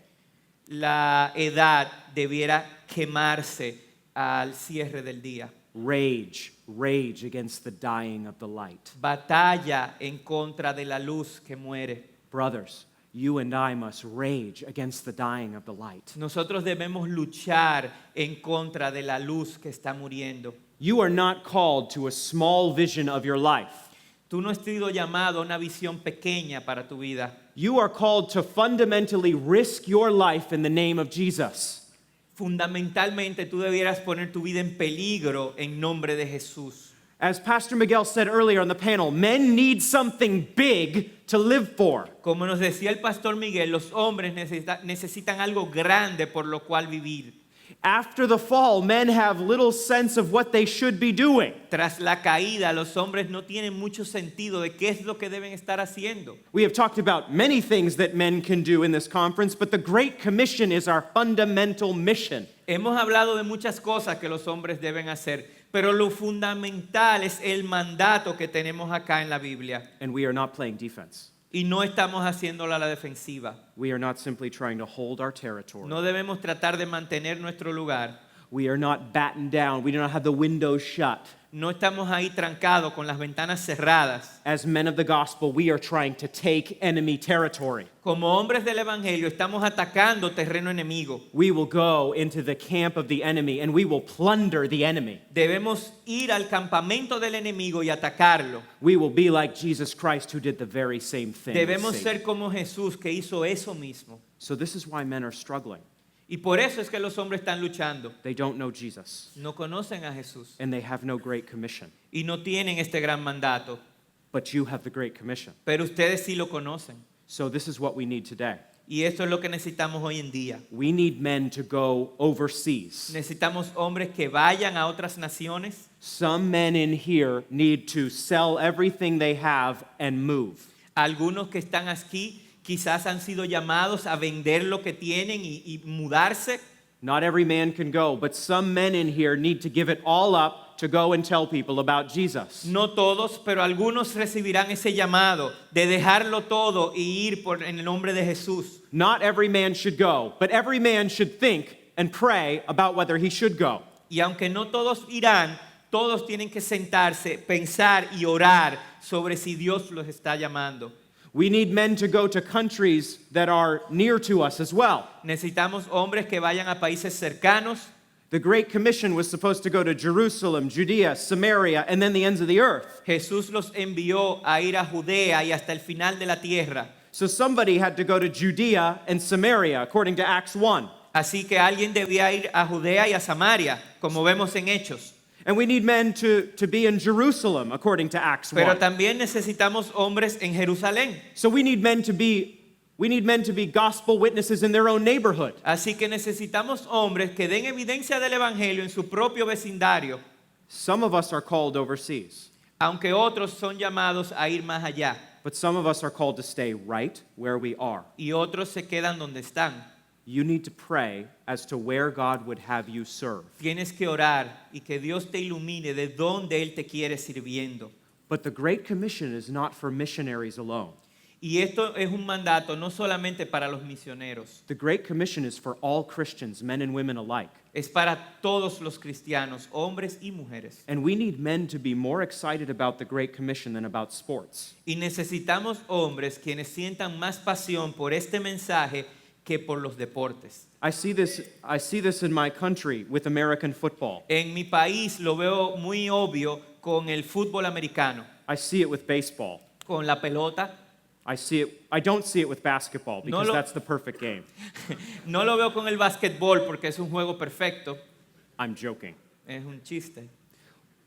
La edad debiera quemarse al cierre del día. Rage, rage against the dying of the light. Batalla en contra de la luz que muere. Brothers, you and I must rage against the dying of the light. Nosotros debemos luchar en contra de la luz que está muriendo. You are not called to a small vision of your life. Tú no has sido llamado a una visión pequeña para tu vida. You are called to fundamentally risk your life in the name of Jesus. Fundamentalmente tú debieras poner tu vida en peligro en nombre de Jesús. As Pastor Miguel said earlier on the panel, men need something big to live for. Como nos decía el pastor Miguel, los hombres necesitan algo grande por lo cual vivir. After the fall, men have little sense of what they should be doing. Tras la caída, los hombres no tienen mucho sentido de qué es lo que deben estar haciendo. We have talked about many things that men can do in this conference, but the Great Commission is our fundamental mission. Hemos hablado de muchas cosas que los hombres deben hacer, pero lo fundamental es el mandato que tenemos acá en la Biblia. And we are not playing defense. Y no estamos haciéndola a la defensiva. We are not simply trying to hold our territory. No debemos tratar de mantener nuestro lugar. We are not battened down. We do not have the windows shut. No estamos ahí trancados con las ventanas cerradas. As men of the gospel, we are trying to take enemy territory. Como hombres del Evangelio estamos atacando terreno enemigo. We will go into the camp of the enemy and we will plunder the enemy. Debemos ir al campamento del enemigo y atacarlo. We will be like Jesus Christ, who did the very same thing. with Debemos Satan. ser como Jesús, que hizo eso mismo. So this is why men are struggling. Y por eso es que los hombres están luchando. They don't know Jesus, No conocen a Jesús and they have no great commission. y no tienen este gran mandato. But you have the great commission. Pero ustedes sí lo conocen. So this is what we need today. Y esto es lo que necesitamos hoy en día. We need men to go overseas. Necesitamos hombres que vayan a otras naciones. Some men in here need to sell everything they have and move. Algunos que están aquí quizás han sido llamados a vender lo que tienen y mudarse. Not every man can go, but some men in here need to give it all up to go and tell people about Jesus. No todos, pero algunos recibirán ese llamado de dejarlo todo y ir en el nombre de Jesús. Not every man should go, but every man should think and pray about whether he should go. Y aunque no todos irán, todos tienen que sentarse, pensar y orar sobre si Dios los está llamando. We need men to go to countries that are near to us as well. Necesitamos hombres que vayan a países cercanos. The Great Commission was supposed to go to Jerusalem, Judea, Samaria, and then the ends of the earth. Jesús los envió a ir a Judea y hasta el final de la tierra. So somebody had to go to Judea and Samaria, according to Acts 1. Así que alguien debía ir a Judea y a Samaria, como vemos en Hechos. And we need men to be in Jerusalem, according to Acts 1. Pero también necesitamos hombres en Jerusalén. So we need men to be gospel witnesses in their own neighborhood. Así que necesitamos hombres que den evidencia del Evangelio en su propio vecindario, Some of us are called overseas, aunque otros son llamados a ir más allá but some of us are called to stay right where we are. y otros se quedan donde están. You need to pray as to where God would have you serve. Tienes que orar y que Dios te ilumine de dónde Él te quiere sirviendo. But the Great Commission is not for missionaries alone. Y esto es un mandato no solamente para los misioneros, The Great Commission is for all Christians, men and women alike. es para todos los cristianos, hombres y mujeres. And we need men to be more excited about the Great Commission than about sports. Y necesitamos hombres quienes sientan más pasión por este mensaje que por los deportes. I see this in my country with American football. En mi país lo veo muy obvio con el fútbol americano, I see it with baseball. con la pelota. I don't see it with basketball because lo- that's the perfect game. No lo veo con el básquetbol porque es un juego perfecto, I'm joking. es un chiste.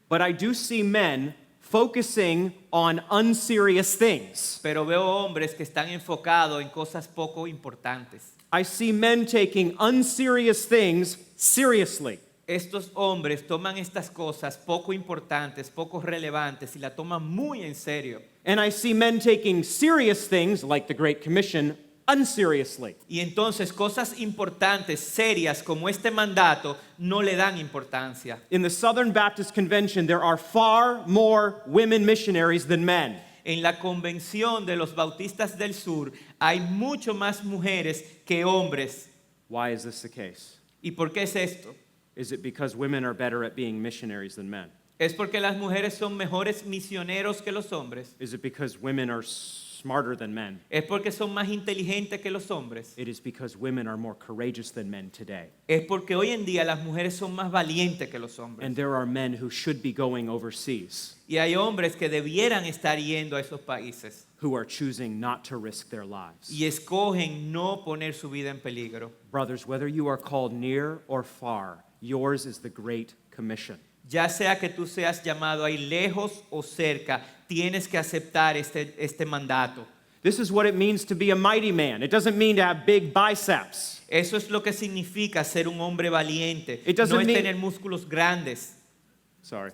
But I do see men focusing on unserious things. Pero veo hombres que están enfocados en cosas poco importantes. I see men taking unserious things seriously. Estos hombres toman estas cosas poco importantes, poco relevantes y la toman muy en serio. And I see men taking serious things, like the Great Commission, unseriously. Y entonces cosas importantes, serias como este mandato, no le dan importancia. In the Southern Baptist Convention, there are far more women missionaries than men. En la convención de los bautistas del sur hay mucho más mujeres que hombres. Why is this the case? ¿Y por qué es esto? Is it because women are better at being missionaries than men? ¿Es porque las mujeres son mejores misioneros que los hombres? Is it because women are smarter than men? ¿Es porque son más inteligentes que los hombres? It is because women are more courageous than men today. Es porque hoy en día las mujeres son más valientes que los hombres. And there are men who should be going overseas Y hay hombres que debieran estar yendo a esos países who are choosing not to risk their lives. y escogen no poner su vida en peligro. Brothers, whether you are called near or far, yours is the Great Commission. Ya sea que tú seas llamado ahí lejos o cerca, tienes que aceptar este mandato. This is what it means to be a mighty man. It doesn't mean to have big biceps. Eso es lo que significa ser un hombre valiente. It doesn't No es mean- tener músculos grandes. Sorry.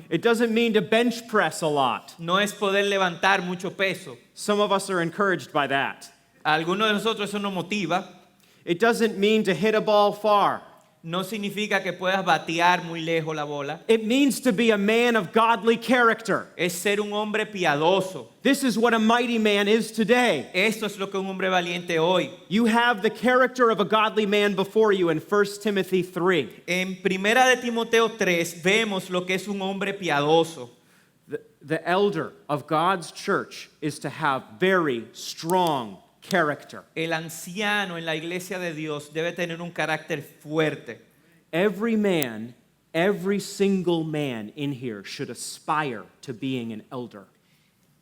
It doesn't mean to bench press a lot. No es poder levantar mucho peso. Some of us are encouraged by that. A algunos de nosotros eso nos motiva. It doesn't mean to hit a ball far. no significa que puedas batear muy lejos la bola. It means to be a man of godly character. Es ser un hombre piadoso. This is what a mighty man is today. Esto es lo que un hombre valiente hoy. You have the character of a godly man before you in 1 Timothy 3. En Primera de Timoteo 3 vemos lo que es un hombre piadoso. The elder of God's church is to have very strong character. El anciano en la iglesia de Dios debe tener un carácter fuerte. Every man, every single man in here should aspire to being an elder.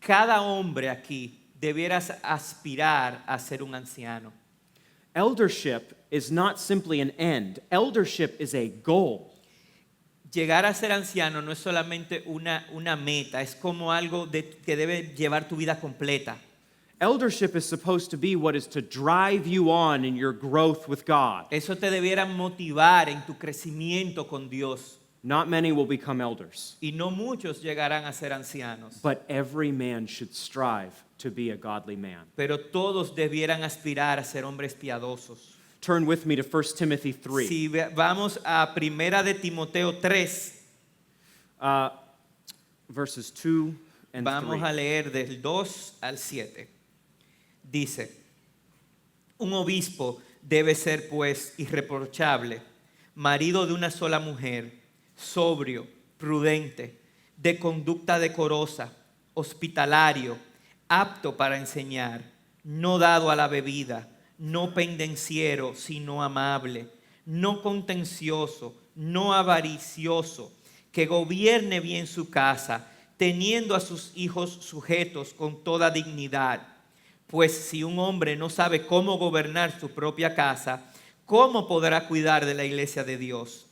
Cada hombre aquí debiera aspirar a ser un anciano. Eldership is not simply an end. Eldership is a goal. Llegar a ser anciano no es solamente una meta, es como algo que debe llevar tu vida completa. Eldership is supposed to be what is to drive you on in your growth with God. Eso te debiera motivar en tu crecimiento con Dios. Not many will become elders, Y no muchos llegarán a ser ancianos, but every man should strive to be a godly man. pero todos debieran aspirar a ser hombres piadosos. Turn with me to 1 Timothy 3. Si vamos a Primera de Timoteo 3, Verses 2 and vamos 3. a leer del 2 al 7. Dice, un obispo debe ser pues irreprochable, marido de una sola mujer, sobrio, prudente, de conducta decorosa, hospitalario, apto para enseñar, no dado a la bebida, no pendenciero, sino amable, no contencioso, no avaricioso, que gobierne bien su casa, teniendo a sus hijos sujetos con toda dignidad. Pues si un hombre no sabe cómo gobernar su propia casa, ¿cómo podrá cuidar de la iglesia de Dios?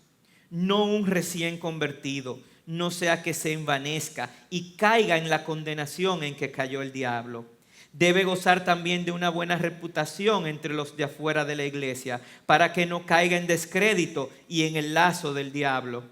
No un recién convertido, no sea que se envanezca y caiga en la condenación en que cayó el diablo. Debe gozar también de una buena reputación entre los de afuera de la iglesia, para que no caiga en descrédito y en el lazo del diablo.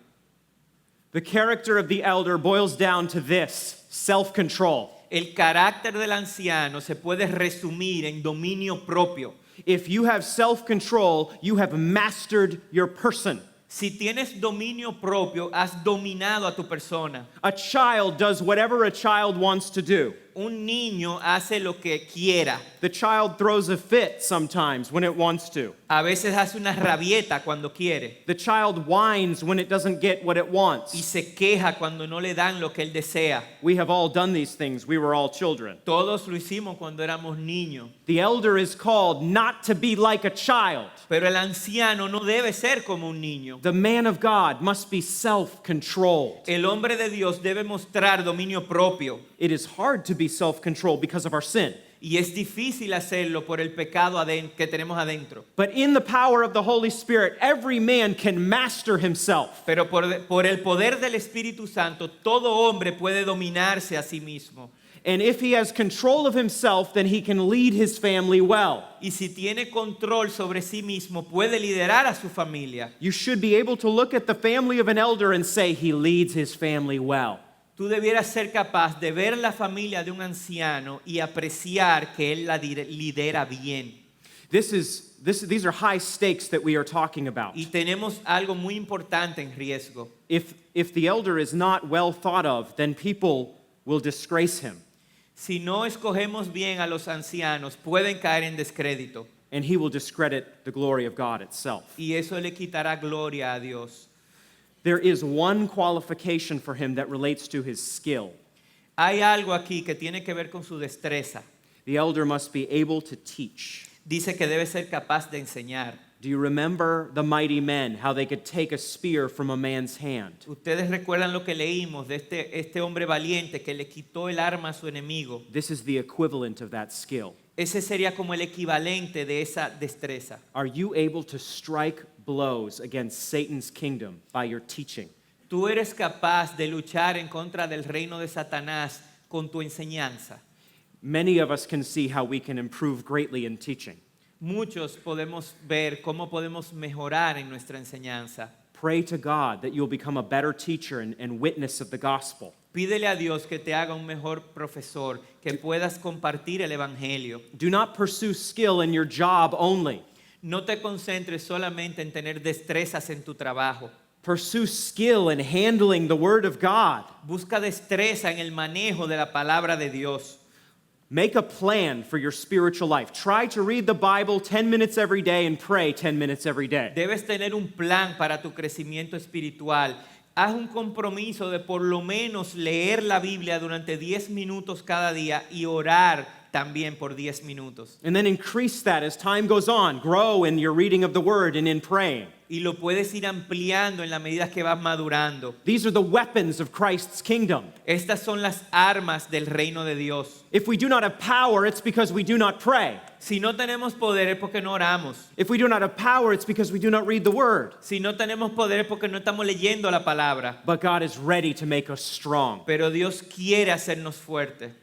The character of the elder boils down to this: self-control. El carácter del anciano se puede resumir en dominio propio. If you have self-control, you have mastered your person. Si tienes dominio propio, has dominado a tu persona. A child does whatever a child wants to do. Un niño hace lo que quiera. The child throws a fit sometimes when it wants to. A veces hace una rabieta cuando quiere. The child whines when it doesn't get what it Y wants. se queja cuando no le dan lo que él desea. We have all done these things. We were all children. Todos lo hicimos cuando éramos niños. The elder is called not to be like a child. Pero el anciano no debe ser como un niño. The man of God must be self-controlled. El hombre de Dios debe mostrar dominio propio. It is hard to be self-controlled because of our sin. Y es difícil hacerlo por el pecado que tenemos adentro. But in the power of the Holy Spirit, every man can master himself. Pero por el poder del Espíritu Santo, todo hombre puede dominarse a sí mismo. And if he has control of himself, then he can lead his family well. Y si tiene control sobre sí mismo, puede liderar a su familia. You should be able to look at the family of an elder and say, he leads his family well. Tú debieras ser capaz de ver la familia de un anciano y apreciar que él la lidera bien. These are high stakes that we are talking about. Y tenemos algo muy importante en riesgo. If the elder is not well thought of, then people will disgrace him. Si no escogemos bien a los ancianos, pueden caer en descrédito. And he will discredit the glory of God itself. Y eso le quitará gloria a Dios. There is one qualification for him that relates to his skill. Hay algo aquí que tiene que ver con su destreza. The elder must be able to teach. Dice que debe ser capaz de enseñar. Do you remember the mighty men, how they could take a spear from a man's hand? Ustedes recuerdan lo que leímos de este hombre valiente que le quitó el arma a su enemigo. This is the equivalent of that skill. Ese sería como el equivalente de esa destreza. Are you able to strike blows against Satan's kingdom by your teaching? Tú eres capaz de luchar en contra del reino de Satanás con tu enseñanza. Many of us can see how we can improve greatly in teaching. Muchos podemos ver cómo podemos mejorar en nuestra enseñanza. Pray to God that you'll become a better teacher and witness of the gospel. Pídele a Dios que te haga un mejor profesor, que puedas compartir el evangelio. Do not pursue skill in your job only. No te concentres solamente en tener destrezas en tu trabajo. Pursue skill in handling the Word of God. Busca destreza en el manejo de la palabra de Dios. Make a plan for your spiritual life. Try to read the Bible 10 minutes every day and pray 10 minutes every day. Debes tener un plan para tu crecimiento espiritual. Haz un compromiso de por lo menos leer la Biblia durante 10 minutos cada día y orar también por 10 minutos. And then increase that as time goes on. Grow in your reading of the Word and in praying. Y lo puedes ir ampliando en la medida que vas madurando. These are the weapons of Christ's kingdom. Estas son las armas del reino de Dios. If we do not have power, it's because we do not pray. Si no tenemos poder es porque no oramos. If we do not have power, it's because we do not read the Word. Si no tenemos poder es porque no estamos leyendo la palabra. But God is ready to make us strong. Pero Dios quiere hacernos fuertes.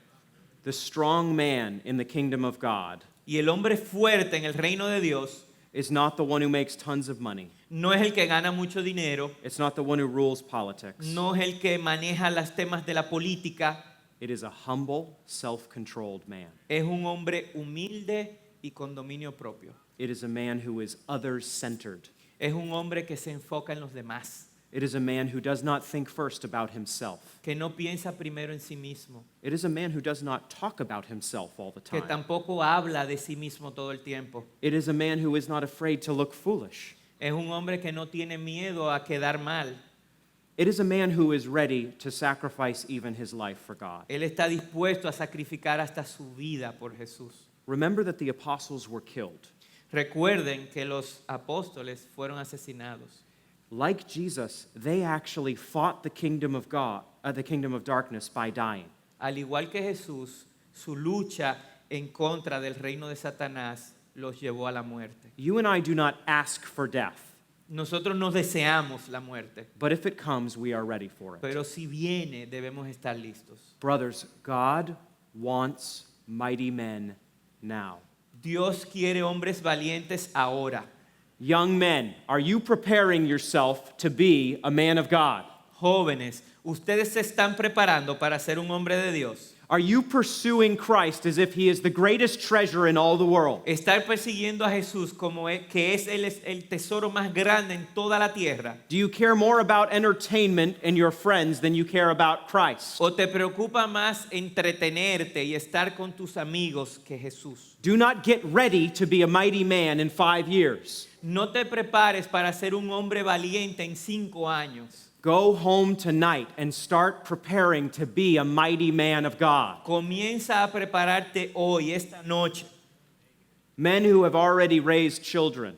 The strong man in the kingdom of God Y el hombre fuerte en el reino de Dios is not the one who makes tons of money. no es el que gana mucho dinero, It's not the one who rules politics. no es el que maneja los temas de la política, It is a humble, self-controlled man. es un hombre humilde y con dominio propio. It is a man who is others-centered. Es un hombre que se enfoca en los demás, It is a man who does not think first about himself. que no piensa primero en sí mismo, It is a man who does not talk about himself all the que time. tampoco habla de sí mismo todo el tiempo. It is a man who is not afraid to look foolish. Es un hombre que no tiene miedo a quedar mal. It is a man who is ready to sacrifice even his life for God. Él está dispuesto a sacrificar hasta su vida por Jesús. Remember that the apostles were killed. Recuerden que los apóstoles fueron asesinados. Like Jesus, they actually fought the kingdom of God, the kingdom of darkness by dying. Al igual que Jesús, su lucha en contra del reino de Satanás los llevó a la muerte. You and I do not ask for death, Nosotros no deseamos la muerte, but if it comes, we are ready for it. pero si viene debemos estar listos. Brothers, God wants mighty men now. Dios quiere hombres valientes ahora. Young men, are you preparing yourself to be a man of God? Jóvenes, ustedes se están preparando para ser un hombre de Dios. Are you pursuing Christ as if he is the greatest treasure in all the world? Estar persiguiendo a Jesús como que es el tesoro más grande en toda la tierra. Do you care more about entertainment and your friends than you care about Christ? ¿O te preocupa más entretenerte y estar con tus amigos que Jesús? Do not get ready to be a mighty man in 5 years. No te prepares para ser un hombre valiente en 5 años. Go home tonight and start preparing to be a mighty man of God. Comienza a prepararte hoy, esta noche. Men who have already raised children,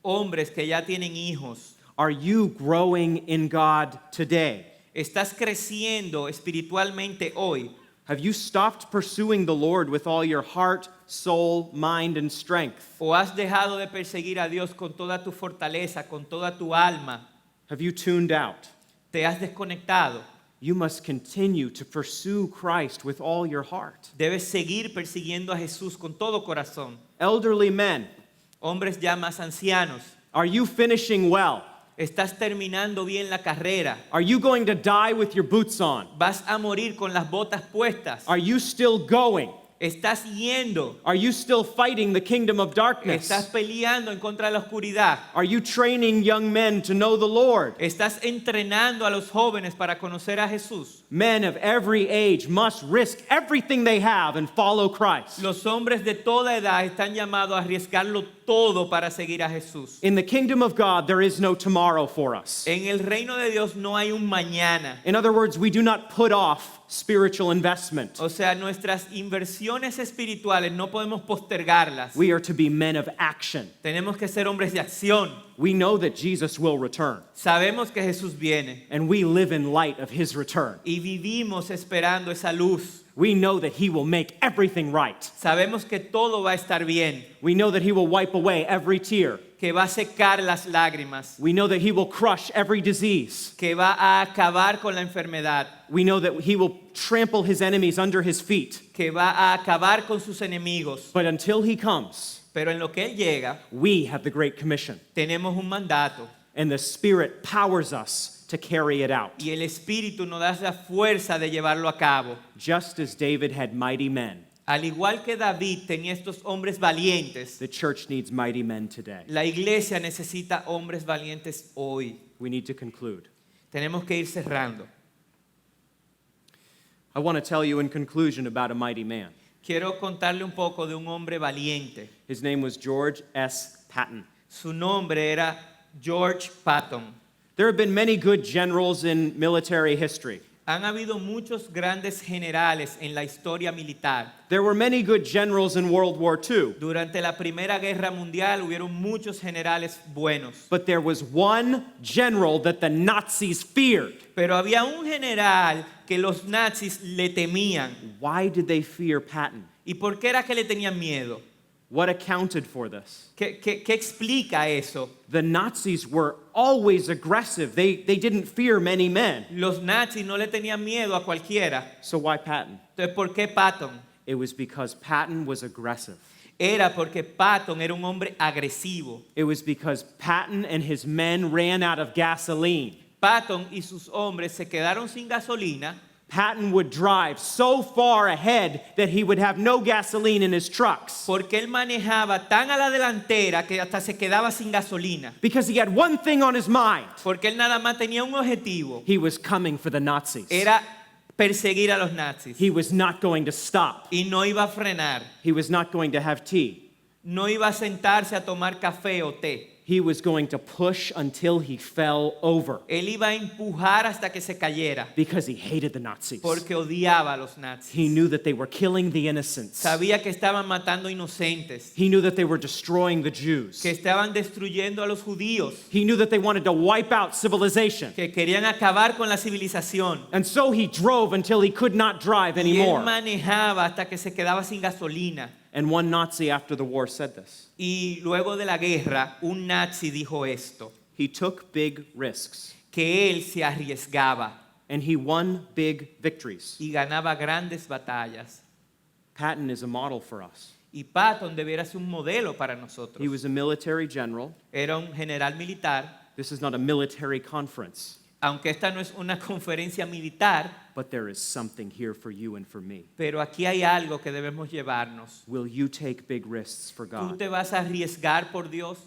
Hombres que ya tienen hijos. are you growing in God today? ¿Estás creciendo espiritualmente hoy? Have you stopped pursuing the Lord with all your heart, soul, mind, and strength? ¿O has dejado de perseguir a Dios con toda tu fortaleza, con toda tu alma? Have you tuned out? ¿Te has desconectado? You must continue to pursue Christ with all your heart. Debes seguir persiguiendo a Jesús con todo corazón. Elderly men, Hombres ya más ancianos, are you finishing well? estás terminando bien la carrera. Are you going to die with your boots on? Vas a morir con las botas puestas. Are you still going? Estás yendo. Are you still fighting the kingdom of darkness? Estás peleando en contra de la oscuridad. Are you training young men to know the Lord? Estás entrenando a los jóvenes para conocer a Jesús. Men of every age must risk everything they have and follow Christ. Los hombres de toda edad están llamados a arriesgarlo todo para seguir a Jesús. In the kingdom of God, there is no tomorrow for us. En el reino de Dios no hay un mañana. In other words, we do not put off spiritual investment. O sea, nuestras inversiones espirituales no podemos postergarlas. We are to be men of action. Tenemos que ser hombres de acción. We know that Jesus will return, Sabemos que Jesús viene and we live in light of his return. y vivimos esperando esa luz. We know that he will make everything right. Sabemos que todo va a estar bien, We know that he will wipe away every tear. que va a secar las lágrimas, We know that he will crush every disease. que va a acabar con la enfermedad, We know that he will trample his enemies under his feet. que va a acabar con sus enemigos. But until he comes, Pero en lo que Él llega, we have the Great Commission, tenemos un mandato and the Spirit powers us to carry it out. y el Espíritu nos da la fuerza de llevarlo a cabo. Just as David had mighty men, Al igual que David tenía estos hombres valientes, the church needs mighty men today. la iglesia necesita hombres valientes hoy. We need to conclude. Tenemos que ir cerrando. I want to tell you in conclusion about a mighty man. Quiero contarle un poco de un hombre valiente. His name was George S. Patton. Su nombre era George Patton. There have been many good generals in military history. Han habido muchos grandes generales en la historia militar. There were many good generals in World War II. Durante la Primera Guerra Mundial hubieron muchos generales buenos. But there was one general that the Nazis feared. Pero había un general que los nazis le temían. Why did they fear Patton? ¿Y por qué era que le tenían miedo? What accounted for this? ¿Qué explica eso? The Nazis were always aggressive. They didn't fear many men. Los nazis no le tenían miedo a cualquiera. So why Patton? Entonces, ¿por qué Patton? It was because Patton was aggressive. Era porque Patton era un hombre agresivo. It was because Patton and his men ran out of gasoline. Patton y sus hombres se quedaron sin gasolina. Patton would drive so far ahead that he would have no gasoline in his trucks. Porque él manejaba tan a la delantera que hasta se quedaba sin gasolina. Because he had one thing on his mind. Porque él nada más tenía un objetivo. He was coming for the Nazis. Era perseguir a los nazis. He was not going to stop. Y no iba a frenar. He was not going to have tea. No iba a sentarse a tomar café o té. He was going to push until he fell over. Él iba a empujar hasta que se cayera. Because he hated the Nazis. Porque odiaba a los nazis. He knew that they were killing the innocents. Sabía que estaban matando inocentes. He knew that they were destroying the Jews. Que estaban destruyendo a los judíos. He knew that they wanted to wipe out civilization. Que querían acabar con la civilización. And so he drove until he could not drive Y él anymore. manejaba hasta que se quedaba sin gasolina. And one Nazi after the war said this. Y luego de la guerra, un nazi dijo esto, He took big risks. que él se arriesgaba And he won big victories. y ganaba grandes batallas. Patton is a model for us. Y Patton debiera ser un modelo para nosotros. He was a military general. Era un general militar, This is not a military conference. aunque esta no es una conferencia militar, But there is something here for you and for me. pero aquí hay algo que debemos llevarnos. Will you take big risks for ¿Tú God? te vas a arriesgar por Dios?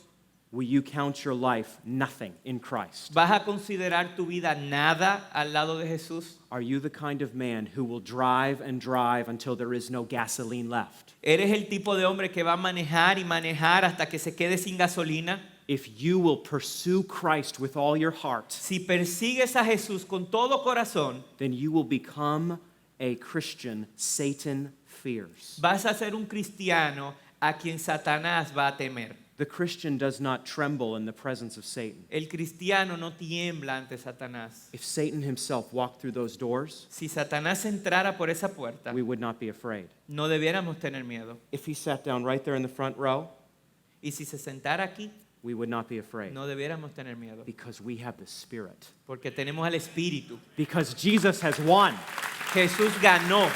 Will you count your life nothing in Christ? ¿Vas a considerar tu vida nada al lado de Jesús? Are you the kind of man who will drive and drive until there is no gasoline left? ¿Eres el tipo de hombre que va a manejar y manejar hasta que se quede sin gasolina? If you will pursue Christ with all your heart, Si persigues a Jesús con todo corazón, then you will become a Christian Satan fears. vas a ser un cristiano a quien Satanás va a temer. The Christian does not tremble in the presence of Satan. El cristiano no tiembla ante Satanás. If Satan himself walked through those doors, Si Satanás entrara por esa puerta, we would not be afraid. no debiéramos tener miedo. If he sat down right there in the front row, Y si se sentara aquí, we would not be afraid. no debiéramos tener miedo. Because we have the Spirit. Porque tenemos al Espíritu. Because Jesus has won. Jesús ganó.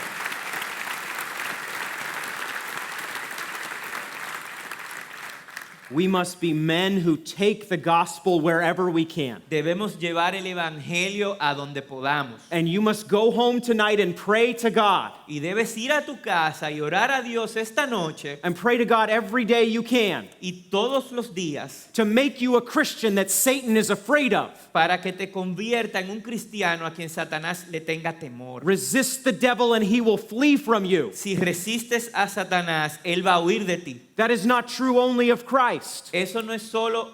We must be men who take the gospel wherever we can. Debemos llevar el Evangelio a donde podamos. And you must go home tonight and pray to God. Y debes ir a tu casa y orar a Dios esta noche And pray to God every day you can y todos los días to make you a Christian that Satan is afraid of. para que te convierta en un cristiano a quien Satanás le tenga temor. Resist the devil and he will flee from you. Si resistes a Satanás, él va a huir de ti. That is not true only of Christ. Eso no solo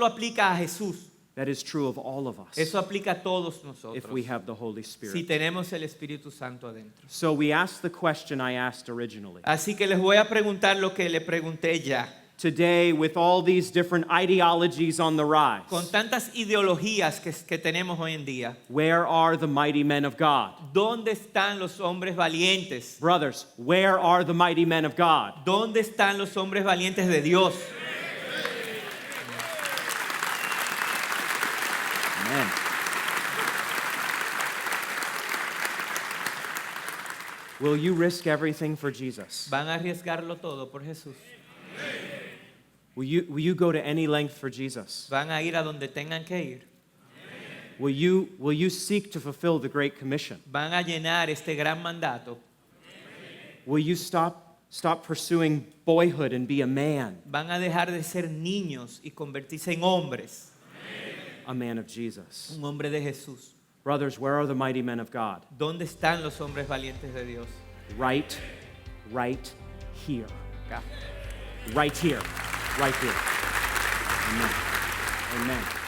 aplica a Jesús, That is true of all of us eso aplica a todos if nosotros. we have the Holy Si Spirit. tenemos el Espíritu Santo adentro. So we ask the question I asked originally. Así que les voy a preguntar lo que le pregunté ya. Today, with all these different ideologies on the rise, Con tantas ideologías que tenemos hoy en día, where are the mighty men of God? ¿dónde están los hombres valientes? Brothers, where are the mighty men of God? ¿Dónde están los hombres valientes de Dios? Amen. Will you risk everything for Jesus? ¿Van a arriesgarlo todo por Jesús? Will you go to any length for Jesus? ¿Van a ir a donde tengan que ir? Will you seek to fulfill the Great Commission? ¿Van a llenar este gran mandato? Will you stop pursuing boyhood and be a man, Van a dejar de ser niños y convertirse en hombres. a man of Jesus? Un hombre de Jesús. Brothers, where are the mighty men of God? ¿Dónde están los hombres valientes de Dios? Right here. Acá. Right here. Right here. Amen. Amen.